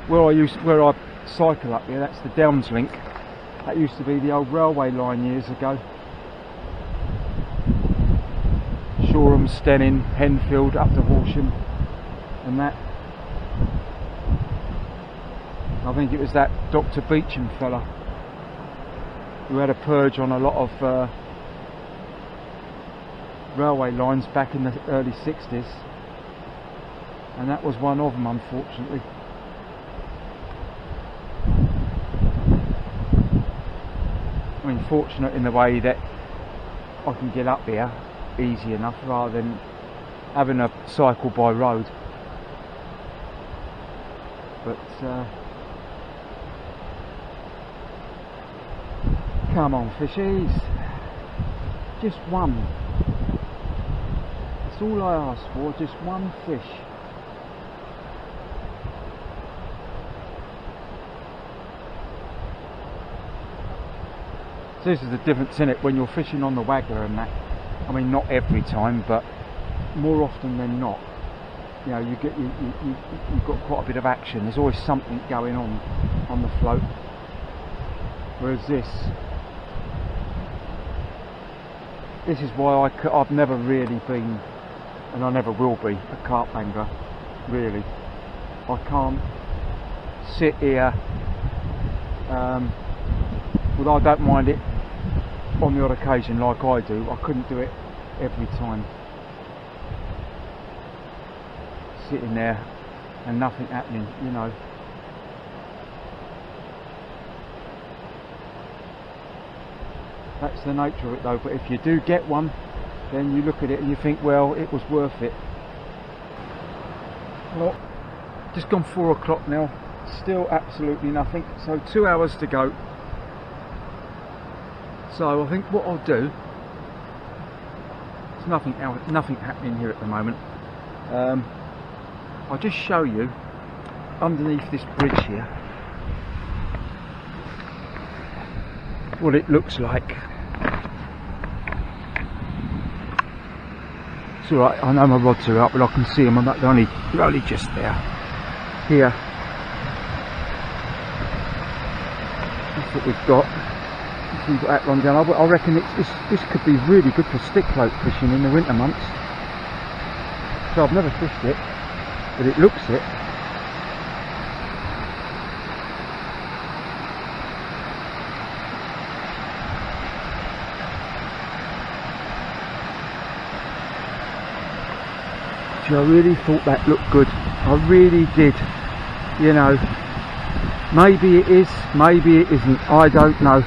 where I cycle up here, that's the Downs link. That used to be the old railway line years ago. Shoreham, Stenning, Henfield, up to Horsham and that. I think it was that Dr. Beecham fella who had a purge on a lot of railway lines back in the early 60s, and that was one of them, unfortunately. I mean, fortunate in the way that I can get up here easy enough rather than having a cycle by road. But come on, fishies, just one. That's all I ask for, just one fish. So this is the difference in it when you're fishing on the waggler and that. I mean, not every time, but more often than not, you know, you've got quite a bit of action. There's always something going on the float. Whereas this is why I've never really been, and I never will be, a carp angler, really. I can't sit here, well, I don't mind it on the odd occasion like I do. I couldn't do it every time. Sitting there and nothing happening, you know. That's the nature of it though, but if you do get one, then you look at it and you think, well, it was worth it. Well, just gone 4 o'clock now, still absolutely nothing, so 2 hours to go. So I think what I'll do, there's nothing happening here at the moment. I'll just show you underneath this bridge here what it looks like. It's alright, I know my rods are up, but I can see them. They're only just there. Here, that's what we've got. We've got that one down. I reckon this could be really good for stick float fishing in the winter months. So I've never fished it, but it looks it. So I really thought that looked good. I really did. You know, maybe it is, maybe it isn't. I don't know.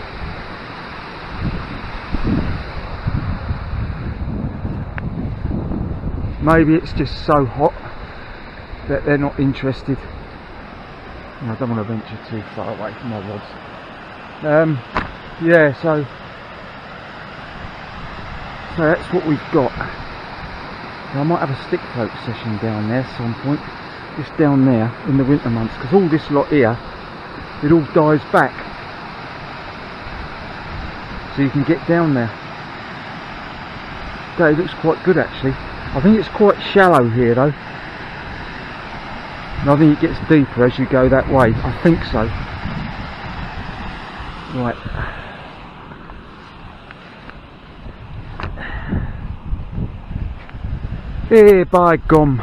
Maybe it's just so hot that they're not interested. I don't want to venture too far away from my rods. Yeah, so that's what we've got. I might have a stick float session down there at some point, just down there in the winter months, because all this lot here, it all dies back, so you can get down there. That looks quite good actually. I think it's quite shallow here though, and I think it gets deeper as you go that way. I think so. Right. Hey, by gum.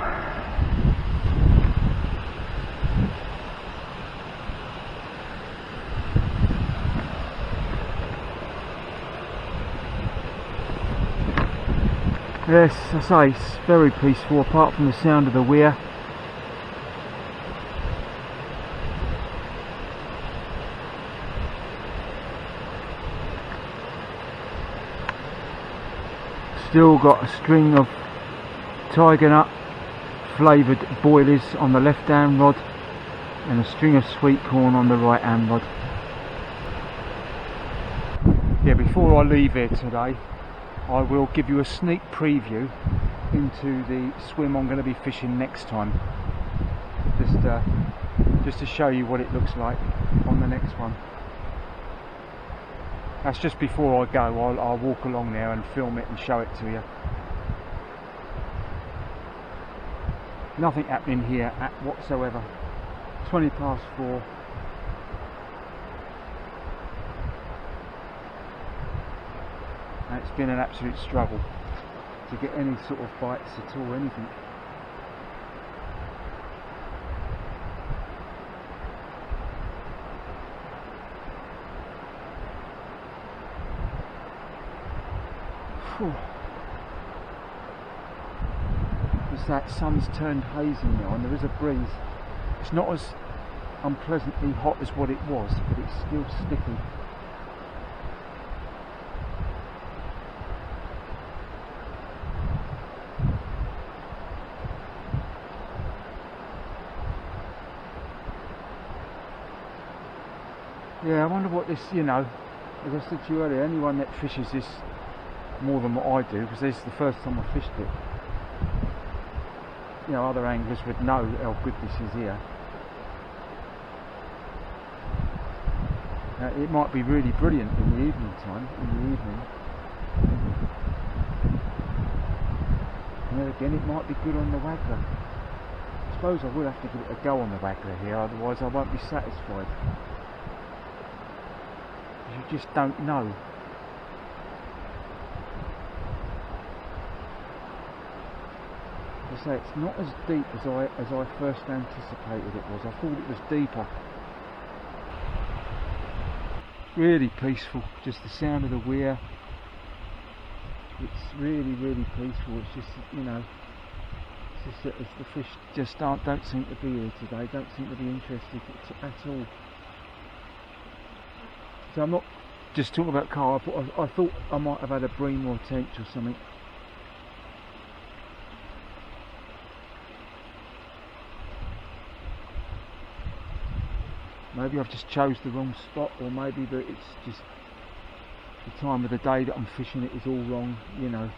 Yes, I say it's very peaceful apart from the sound of the weir. Still got a string of tiger nut flavoured boilies on the left hand rod and a string of sweetcorn on the right hand rod. Yeah, before I leave here today, I will give you a sneak preview into the swim I'm going to be fishing next time, just to show you what it looks like on the next one. That's just before I go. I'll walk along there and film it and show it to you. Nothing happening here whatsoever. 20 past 4. And it's been an absolute struggle to get any sort of bites at all, anything. It's that sun's turned hazy now and there is a breeze. It's not as unpleasantly hot as what it was, but it's still sticky. Yeah, I wonder what this, you know, as I said to you earlier, anyone that fishes this more than what I do, because this is the first time I fished it, you know, other anglers would know how good this is here. It might be really brilliant in the evening time, and then again it might be good on the waggler. I suppose I will have to give it a go on the waggler here, otherwise I won't be satisfied. You just don't know. As I say, it's not as deep as I first anticipated it was. I thought it was deeper. Really peaceful, just the sound of the weir. It's really, really peaceful. It's just, you know, it's just that the fish just don't seem to be here today. Don't seem to be interested at all. So I'm not just talking about carp. I thought I might have had a bream or a tench or something. Maybe I've just chose the wrong spot, or maybe that it's just the time of the day that I'm fishing it is all wrong, you know.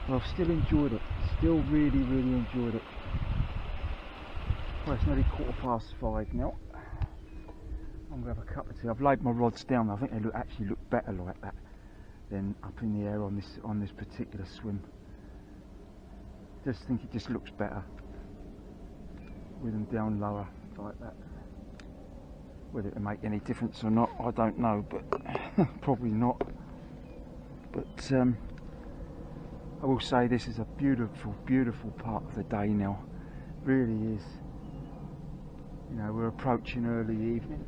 But I've still enjoyed it, still really, really enjoyed it. Well, it's nearly 5:15 now. I'm going to have a cup of tea. I've laid my rods down. I think they actually look better like that than up in the air on this particular swim. Just think it just looks better with them down lower like that. Whether it will make any difference or not, I don't know, but probably not. But I will say this is a beautiful, beautiful part of the day now. It really is. You know, we're approaching early evening,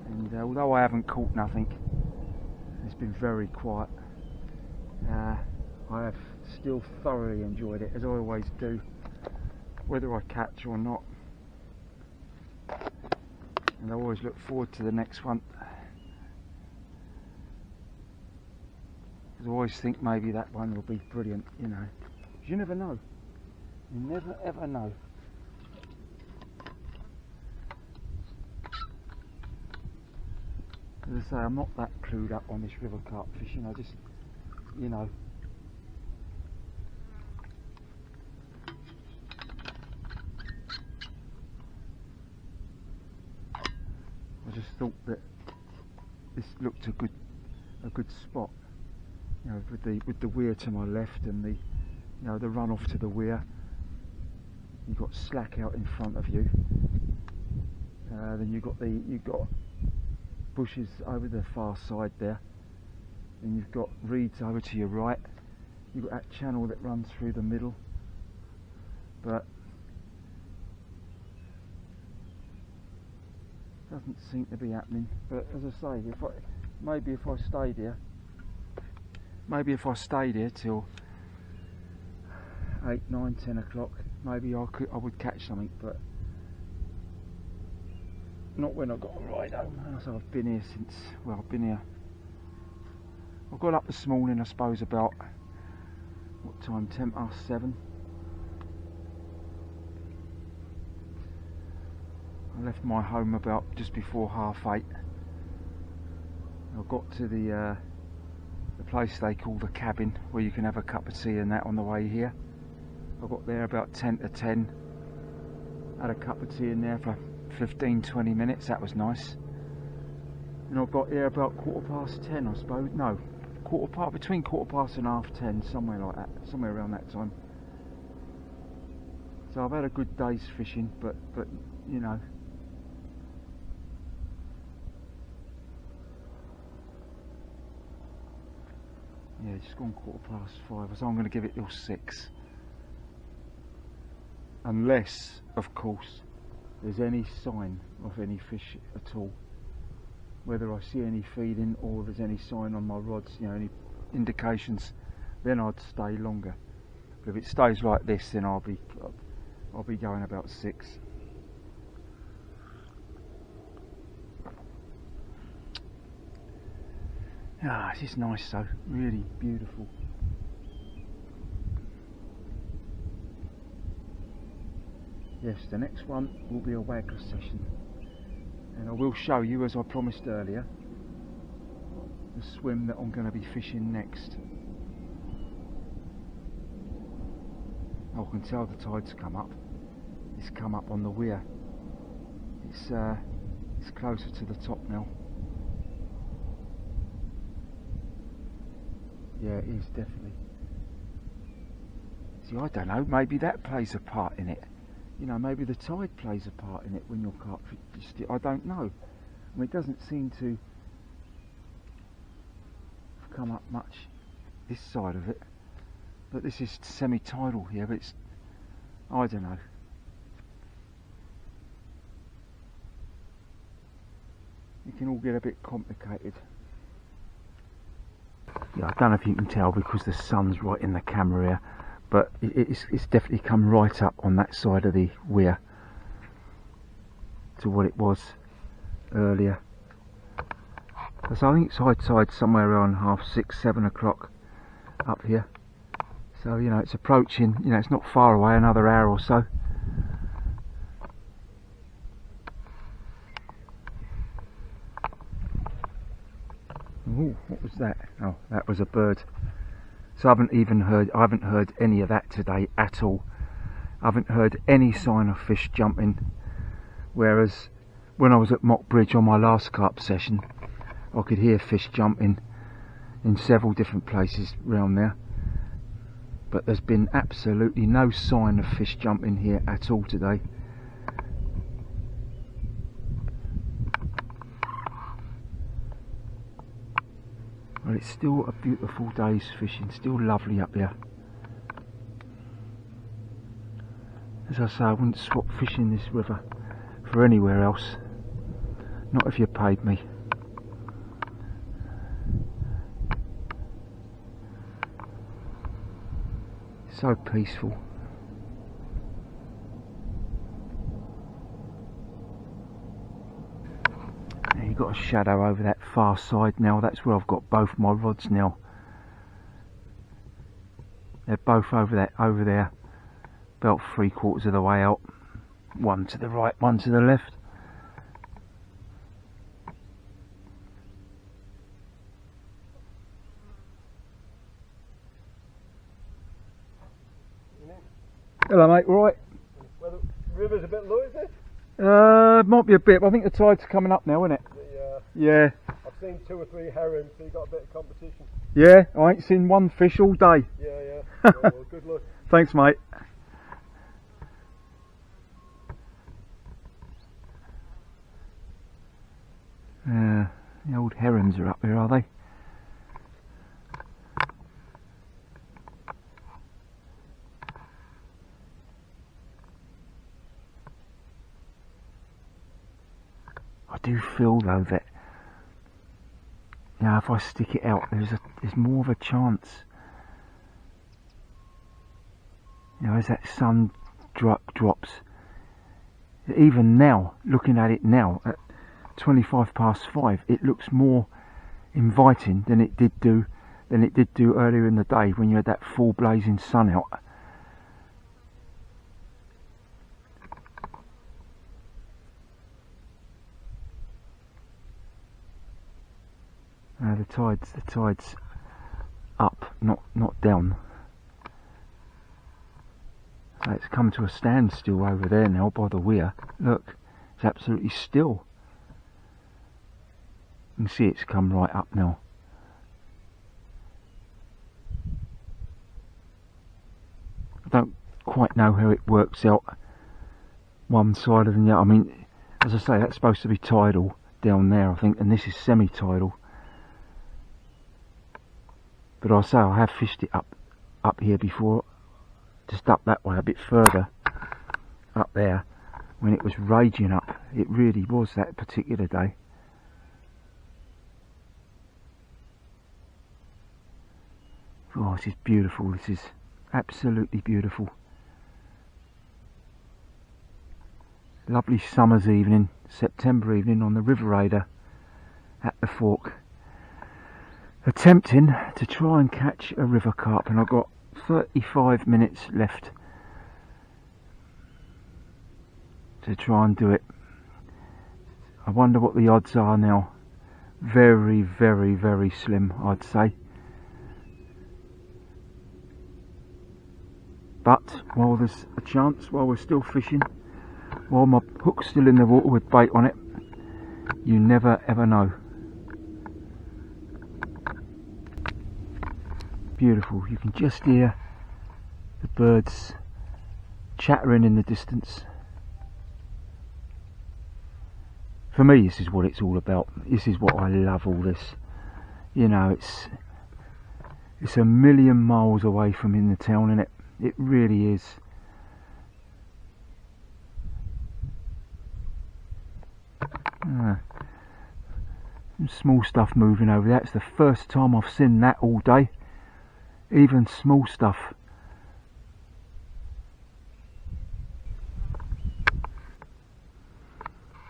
and although I haven't caught nothing, it's been very quiet. I have still thoroughly enjoyed it, as I always do, whether I catch or not. And I always look forward to the next one. I always think maybe that one will be brilliant, you know. You never know. You never ever know. As I say, I'm not that clued up on this river carp fishing. I just, you know, I just thought that this looked a good spot. You know, with the weir to my left and the, you know, the run off to the weir. You've got slack out in front of you. Then you've got bushes over the far side there. Then you've got reeds over to your right. You've got that channel that runs through the middle. But doesn't seem to be happening. But as I say, maybe if I stayed here till 8, 9, 10 o'clock, maybe I would catch something, but not when I got a ride home. So I've been here since, well, I've been here, I got up this morning, I suppose about, what time, 7. I left my home about just before 8:30. I got to the place they call the cabin, where you can have a cup of tea and that on the way here. I got there about 10 to 10. Had a cup of tea in there for 15-20 minutes. That was nice. And I got here about 10:15, I suppose. No, between 10:15 and 10:30, somewhere like that, somewhere around that time. So I've had a good day's fishing, but you know. Yeah, just gone 5:15, so I'm going to give it till 6. Unless, of course, there's any sign of any fish at all. Whether I see any feeding or there's any sign on my rods, you know, any indications, then I'd stay longer. But if it stays like this, then I'll be going about 6. Ah, this is nice though, really beautiful. Yes, the next one will be a waggler session, and I will show you, as I promised earlier, the swim that I'm going to be fishing next. Oh, I can tell the tide's come up. It's come up on the weir. It's closer to the top now. Yeah, it is definitely. See, I don't know, maybe that plays a part in it. You know, maybe the tide plays a part in it when you're carp fishing. I don't know. I mean, it doesn't seem to have come up much this side of it. But this is semi-tidal here, but it's, I don't know. It can all get a bit complicated. Yeah, I don't know if you can tell because the sun's right in the camera here, but it's definitely come right up on that side of the weir to what it was earlier. So I think it's high tide somewhere around 6:30, 7 o'clock up here. So, you know, it's approaching, you know, it's not far away, another hour or so. Ooh, what was that? Oh, that was a bird. So I haven't heard any of that today at all. I haven't heard any sign of fish jumping. Whereas when I was at Mock Bridge on my last carp session, I could hear fish jumping in several different places around there. But there's been absolutely no sign of fish jumping here at all today. Well, it's still a beautiful day's fishing, still lovely up here. As I say, I wouldn't swap fishing this river for anywhere else. Not if you paid me. So peaceful. You've got a shadow over that far side now. That's where I've got both my rods now. They're both over there, about 3/4 of the way out. One to the right, one to the left. Hello mate, all right? Well, the river's a bit low, is it? Might be a bit, but I think the tide's coming up now, isn't it? Yeah. I've seen 2 or 3 herons, so you got a bit of competition. Yeah, I ain't seen one fish all day. Yeah. Well, good luck. Thanks mate. The old herons are up here, are they? I do feel though that, you know, if I stick it out, there's more of a chance. You know, as that sun drops, even now, looking at it now at 5:25, it looks more inviting than it did do earlier in the day when you had that full blazing sun out. The tide's up, not down. So it's come to a standstill over there now by the weir. Look, it's absolutely still. You can see it's come right up now. I don't quite know how it works out one side of the other. I mean, as I say, that's supposed to be tidal down there, I think, and this is semi-tidal. But I say I have fished it up here before, just up that way a bit further, up there, when it was raging up. It really was that particular day. Oh, this is beautiful. This is absolutely beautiful. Lovely summer's evening, September evening on the River Raider at the Fork, attempting to try and catch a river carp, and I've got 35 minutes left to try and do it. I wonder what the odds are now. Very, very, very slim, I'd say. But while there's a chance, while we're still fishing, while my hook's still in the water with bait on it, you never ever know. Beautiful. You can just hear the birds chattering in the distance. For me, this is what it's all about. This is what I love, all this. You know, it's a million miles away from in the town, innit? It really is. Some small stuff moving over there. It's the first time I've seen that all day. Even small stuff.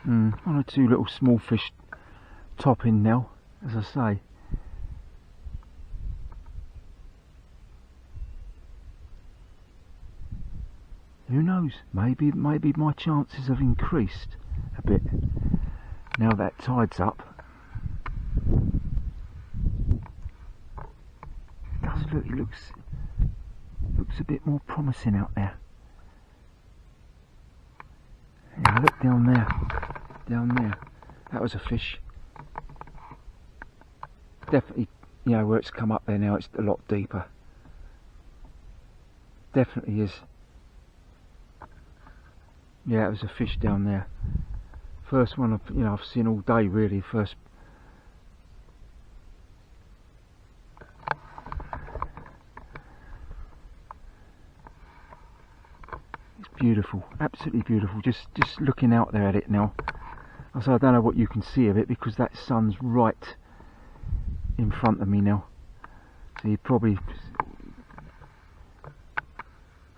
One or two little small fish topping now, as I say. Who knows? Maybe my chances have increased a bit now that tide's up. It does look. It looks a bit more promising out there. Yeah, look down there. Down there. That was a fish. Definitely, you know, where it's come up there now, it's a lot deeper. Definitely is. Yeah, it was a fish down there. First one I've seen all day, really. First. It's beautiful, absolutely beautiful. Just looking out there at it now. So I don't know what you can see of it because that sun's right in front of me now. So you probably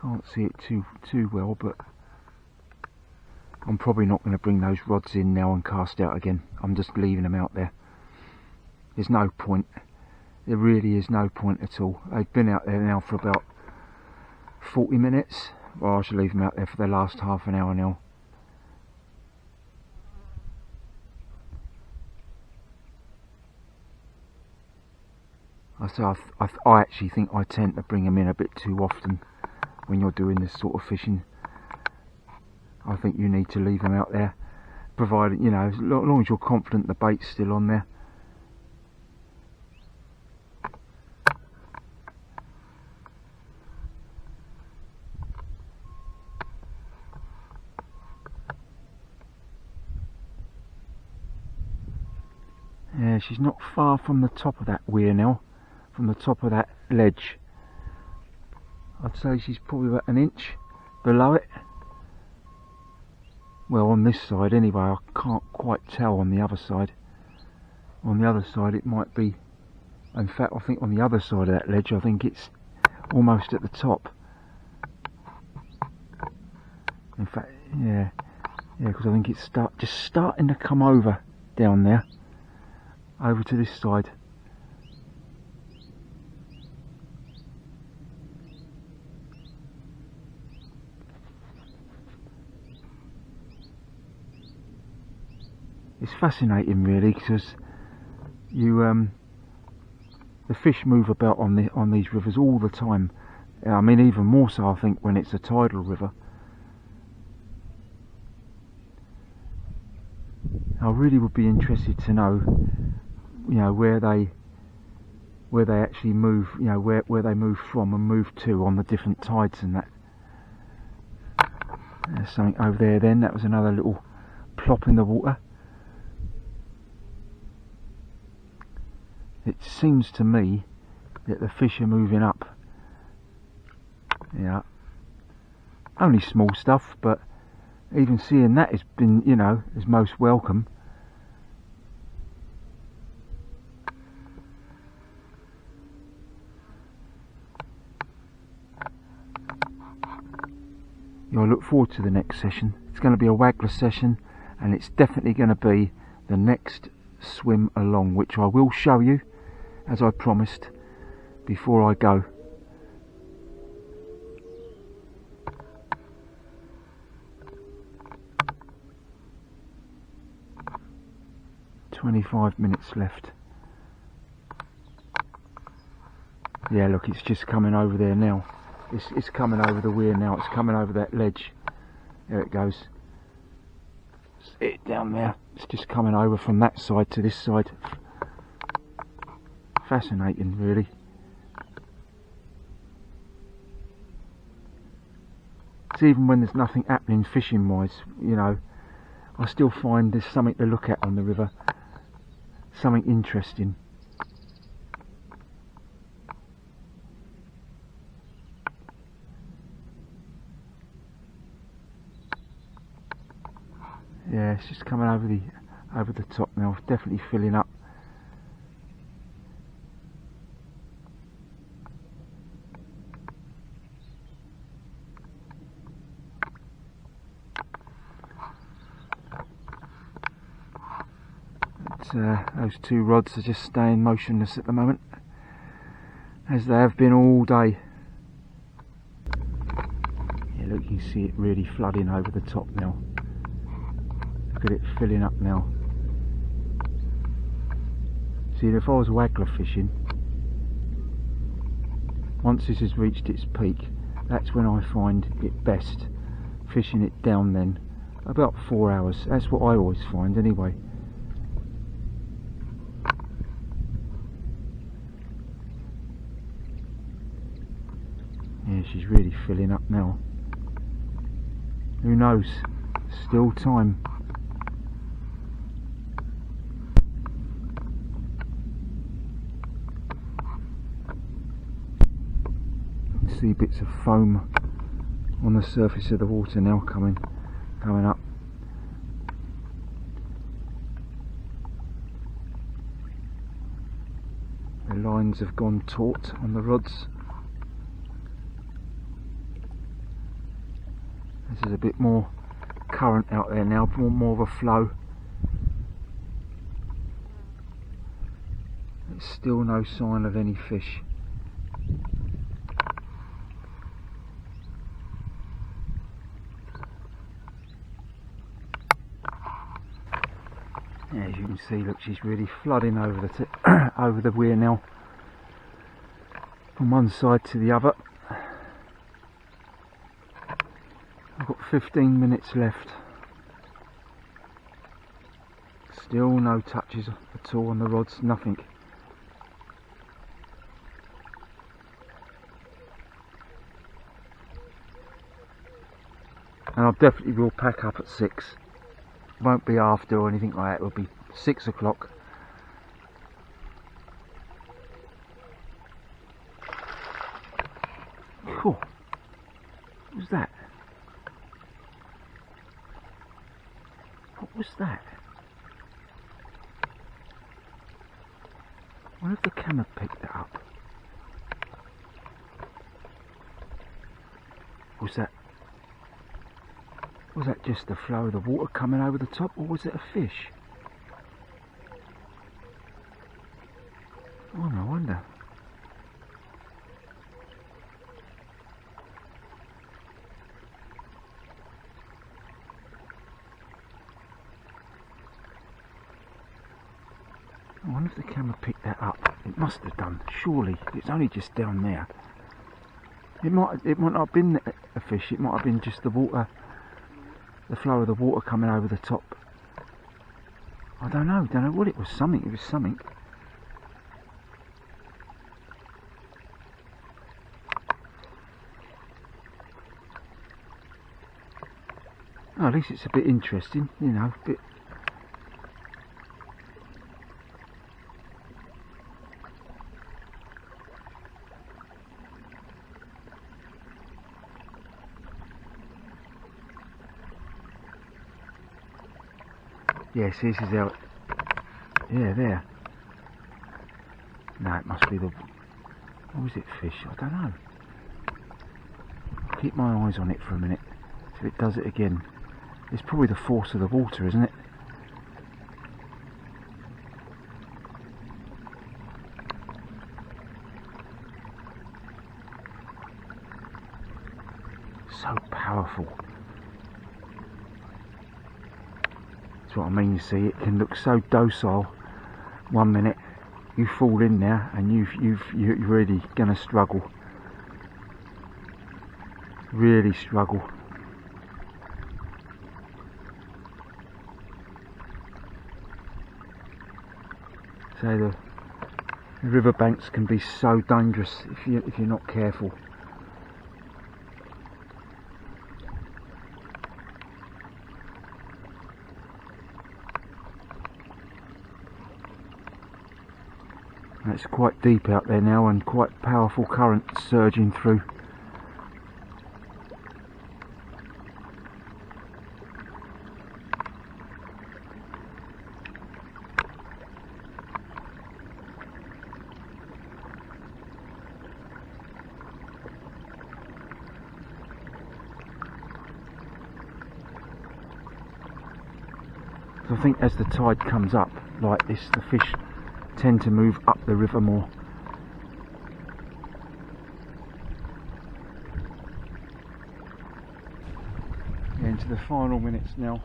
can't see it too well, but I'm probably not going to bring those rods in now and cast out again. I'm just leaving them out there. There's no point. There really is no point at all. They've been out there now for about 40 minutes. Well, I should leave them out there for the last half an hour now. I actually think I tend to bring them in a bit too often when you're doing this sort of fishing. I think you need to leave them out there, provided, you know, as long as you're confident the bait's still on there. Yeah, she's not far from the top of that weir now, from the top of that ledge. I'd say she's probably about an inch below it. Well, on this side anyway. I can't quite tell on the other side. On the other side it might be, in fact I think on the other side of that ledge I think it's almost at the top. In fact, yeah, because I think it's just starting to come over down there, over to this side. It's fascinating really, because you the fish move about on these rivers all the time. I mean, even more so I think when it's a tidal river. I really would be interested to know, you know, where they actually move, you know, where they move from and move to on the different tides and that. There's something over there then. That was another little plop in the water. It seems to me that the fish are moving up. Yeah, only small stuff, but even seeing that has been, you know, is most welcome. I look forward to the next session. It's going to be a waggler session, and it's definitely going to be the next swim along, which I will show you as I promised before I go. "25 minutes left." Yeah, look, it's just coming over there now. It's coming over the weir now. It's coming over that ledge. There it goes. See it down there. It's just coming over from that side to this side. Fascinating, really. It's even when there's nothing happening fishing wise, you know, I still find there's something to look at on the river. Something interesting. Yeah, it's just coming over the top now. Definitely filling up. But, those two rods are just staying motionless at the moment, as they have been all day. Yeah, look, you can see it really flooding over the top now. Look at it filling up now. See, if I was waggler fishing, once this has reached its peak, that's when I find it best fishing it down then. About 4 hours. That's what I always find anyway. Yeah, she's really filling up now. Who knows? Still time. See bits of foam on the surface of the water now coming up. The lines have gone taut on the rods. This is a bit more current out there now, more of a flow. There's still no sign of any fish. As you can see, look, she's really flooding over the over the weir now, from one side to the other. I've got 15 minutes left. Still no touches at all on the rods, nothing. And I definitely will pack up at 6. Won't be after or anything like that. It will be 6 o'clock. What was that? What was that? I wonder if the camera picked that up. Was that just the flow of the water coming over the top, or was it a fish? Oh, no wonder. I wonder if the the camera pick that up? It must have done, surely. It's only just down there. It might not have been a fish, it might have been just the water, the flow of the water coming over the top. I don't know what it was. Something, it was something. Oh, at least it's a bit interesting, you know, a bit. Yes, this is how. Yeah, there. No, it must be the. What was it, fish? I don't know. Keep my eyes on it for a minute. If it does it again, it's probably the force of the water, isn't it? So powerful. That's what I mean. You see, it can look so docile. 1 minute, you fall in there, and you're really gonna struggle. Really struggle. So the riverbanks can be so dangerous if you're not careful. And it's quite deep out there now, and quite powerful currents surging through. I think as the tide comes up like this, the fish tend to move up the river more. Yeah, into the final minutes now.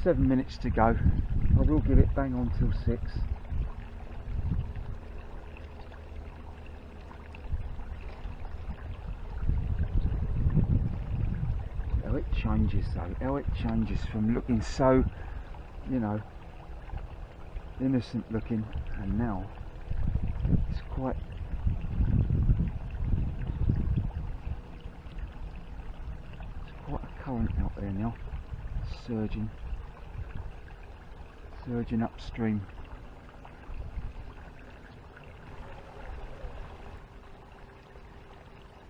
7 minutes to go. I will give it bang on till 6. How it changes though, how it changes from looking so, you know, innocent looking, and now it's quite a current out there now, surging upstream.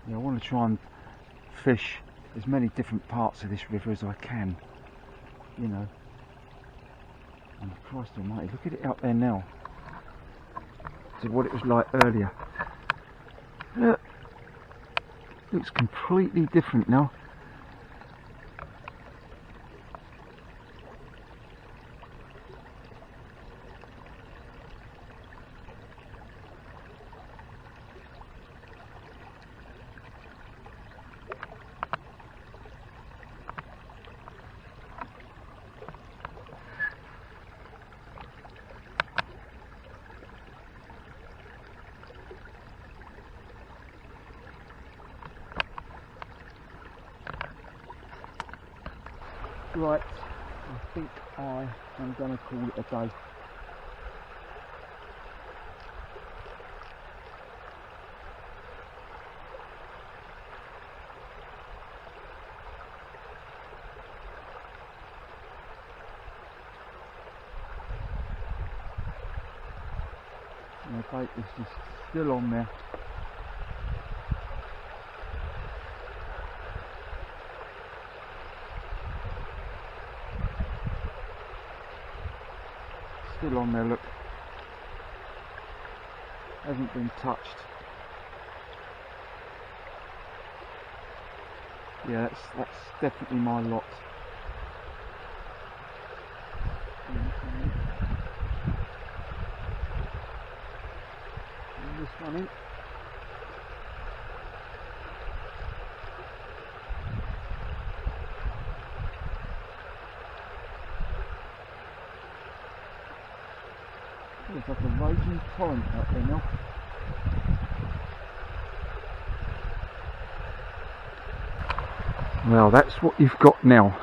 Yeah, I want to try and fish as many different parts of this river as I can, you know. And Christ almighty, look at it out there now. To what it was like earlier. Look, looks completely different now. Right, I think I am going to call it a day. And the bait is just still on there. Still on there, look. Hasn't been touched. Yeah, that's definitely my lot. And this one in. There's like a raging torrent out there now. Well, that's what you've got now.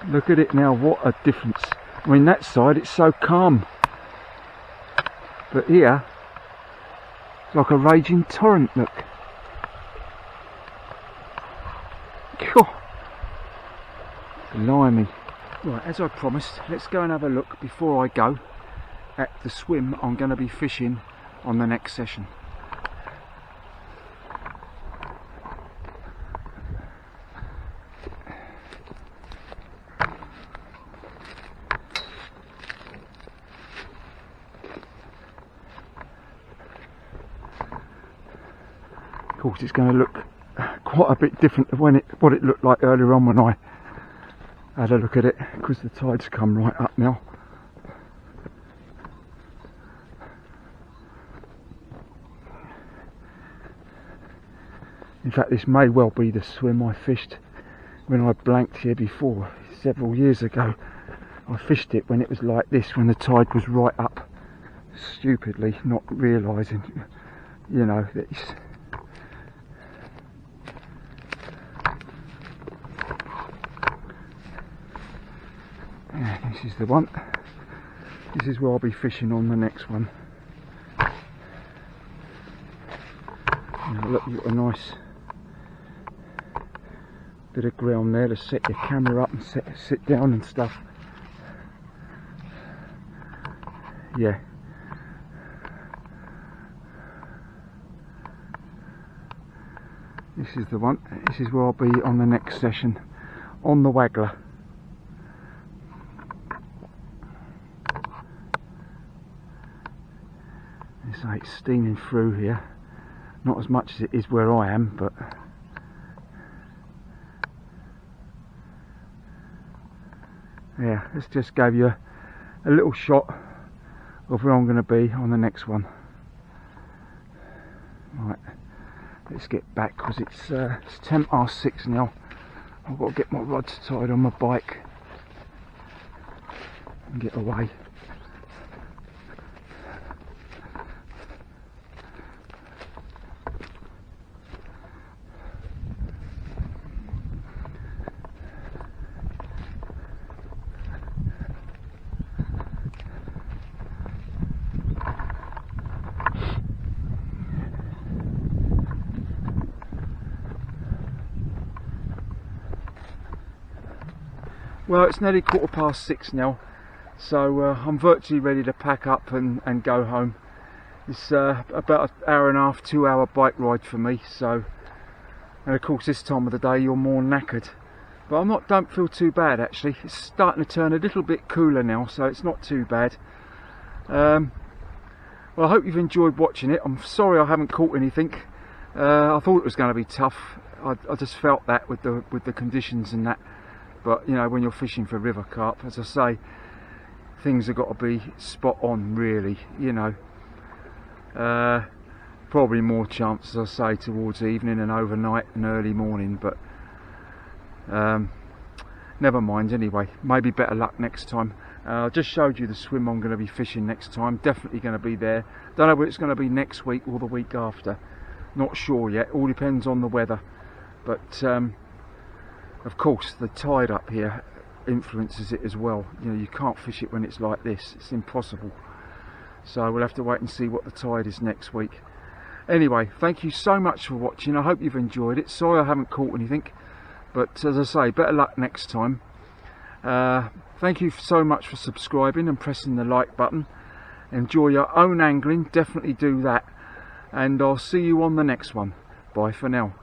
Look at it now, what a difference. I mean, that side it's so calm, but here it's like a raging torrent, look. Blimey. Right, as I promised, let's go and have a look before I go at the swim I'm going to be fishing on the next session. Of course, it's going to look quite a bit different to what it looked like earlier on when I had a look at it, because the tide's come right up now. In fact, this may well be the swim I fished when I blanked here before, several years ago. I fished it when it was like this, when the tide was right up, stupidly not realising, you know, that it's this is the one. This is where I'll be fishing on the next one. Now look, you've got a nice bit of ground there to set your camera up and sit down and stuff. Yeah. This is the one. This is where I'll be on the next session, on the waggler. So it's steaming through here, not as much as it is where I am, but yeah, let's just give you a little shot of where I'm going to be on the next one. Right, let's get back, because it's 6:10 now. I've got to get my rods tied on my bike and get away. Well, it's nearly 6:15 now, so I'm virtually ready to pack up and go home. It's about an hour and a half, 2 hour bike ride for me, so, and of course this time of the day you're more knackered. But don't feel too bad actually. It's starting to turn a little bit cooler now, so it's not too bad. Well, I hope you've enjoyed watching it. I'm sorry I haven't caught anything. I thought it was going to be tough. I just felt that with the conditions and that. But you know, when you're fishing for river carp, as I say, things have got to be spot on, really. You know, probably more chance, as I say, towards evening and overnight and early morning. But never mind. Anyway, maybe better luck next time. I just showed you the swim I'm going to be fishing next time. Definitely going to be there. Don't know whether it's going to be next week or the week after. Not sure yet. All depends on the weather. But of course, the tide up here influences it as well. You know, you can't fish it when it's like this. It's impossible. So we'll have to wait and see what the tide is next week. Anyway, thank you so much for watching. I hope you've enjoyed it. Sorry I haven't caught anything, but as I say, better luck next time. Thank you so much for subscribing and pressing the like button. Enjoy your own angling. Definitely do that. And I'll see you on the next one. Bye for now.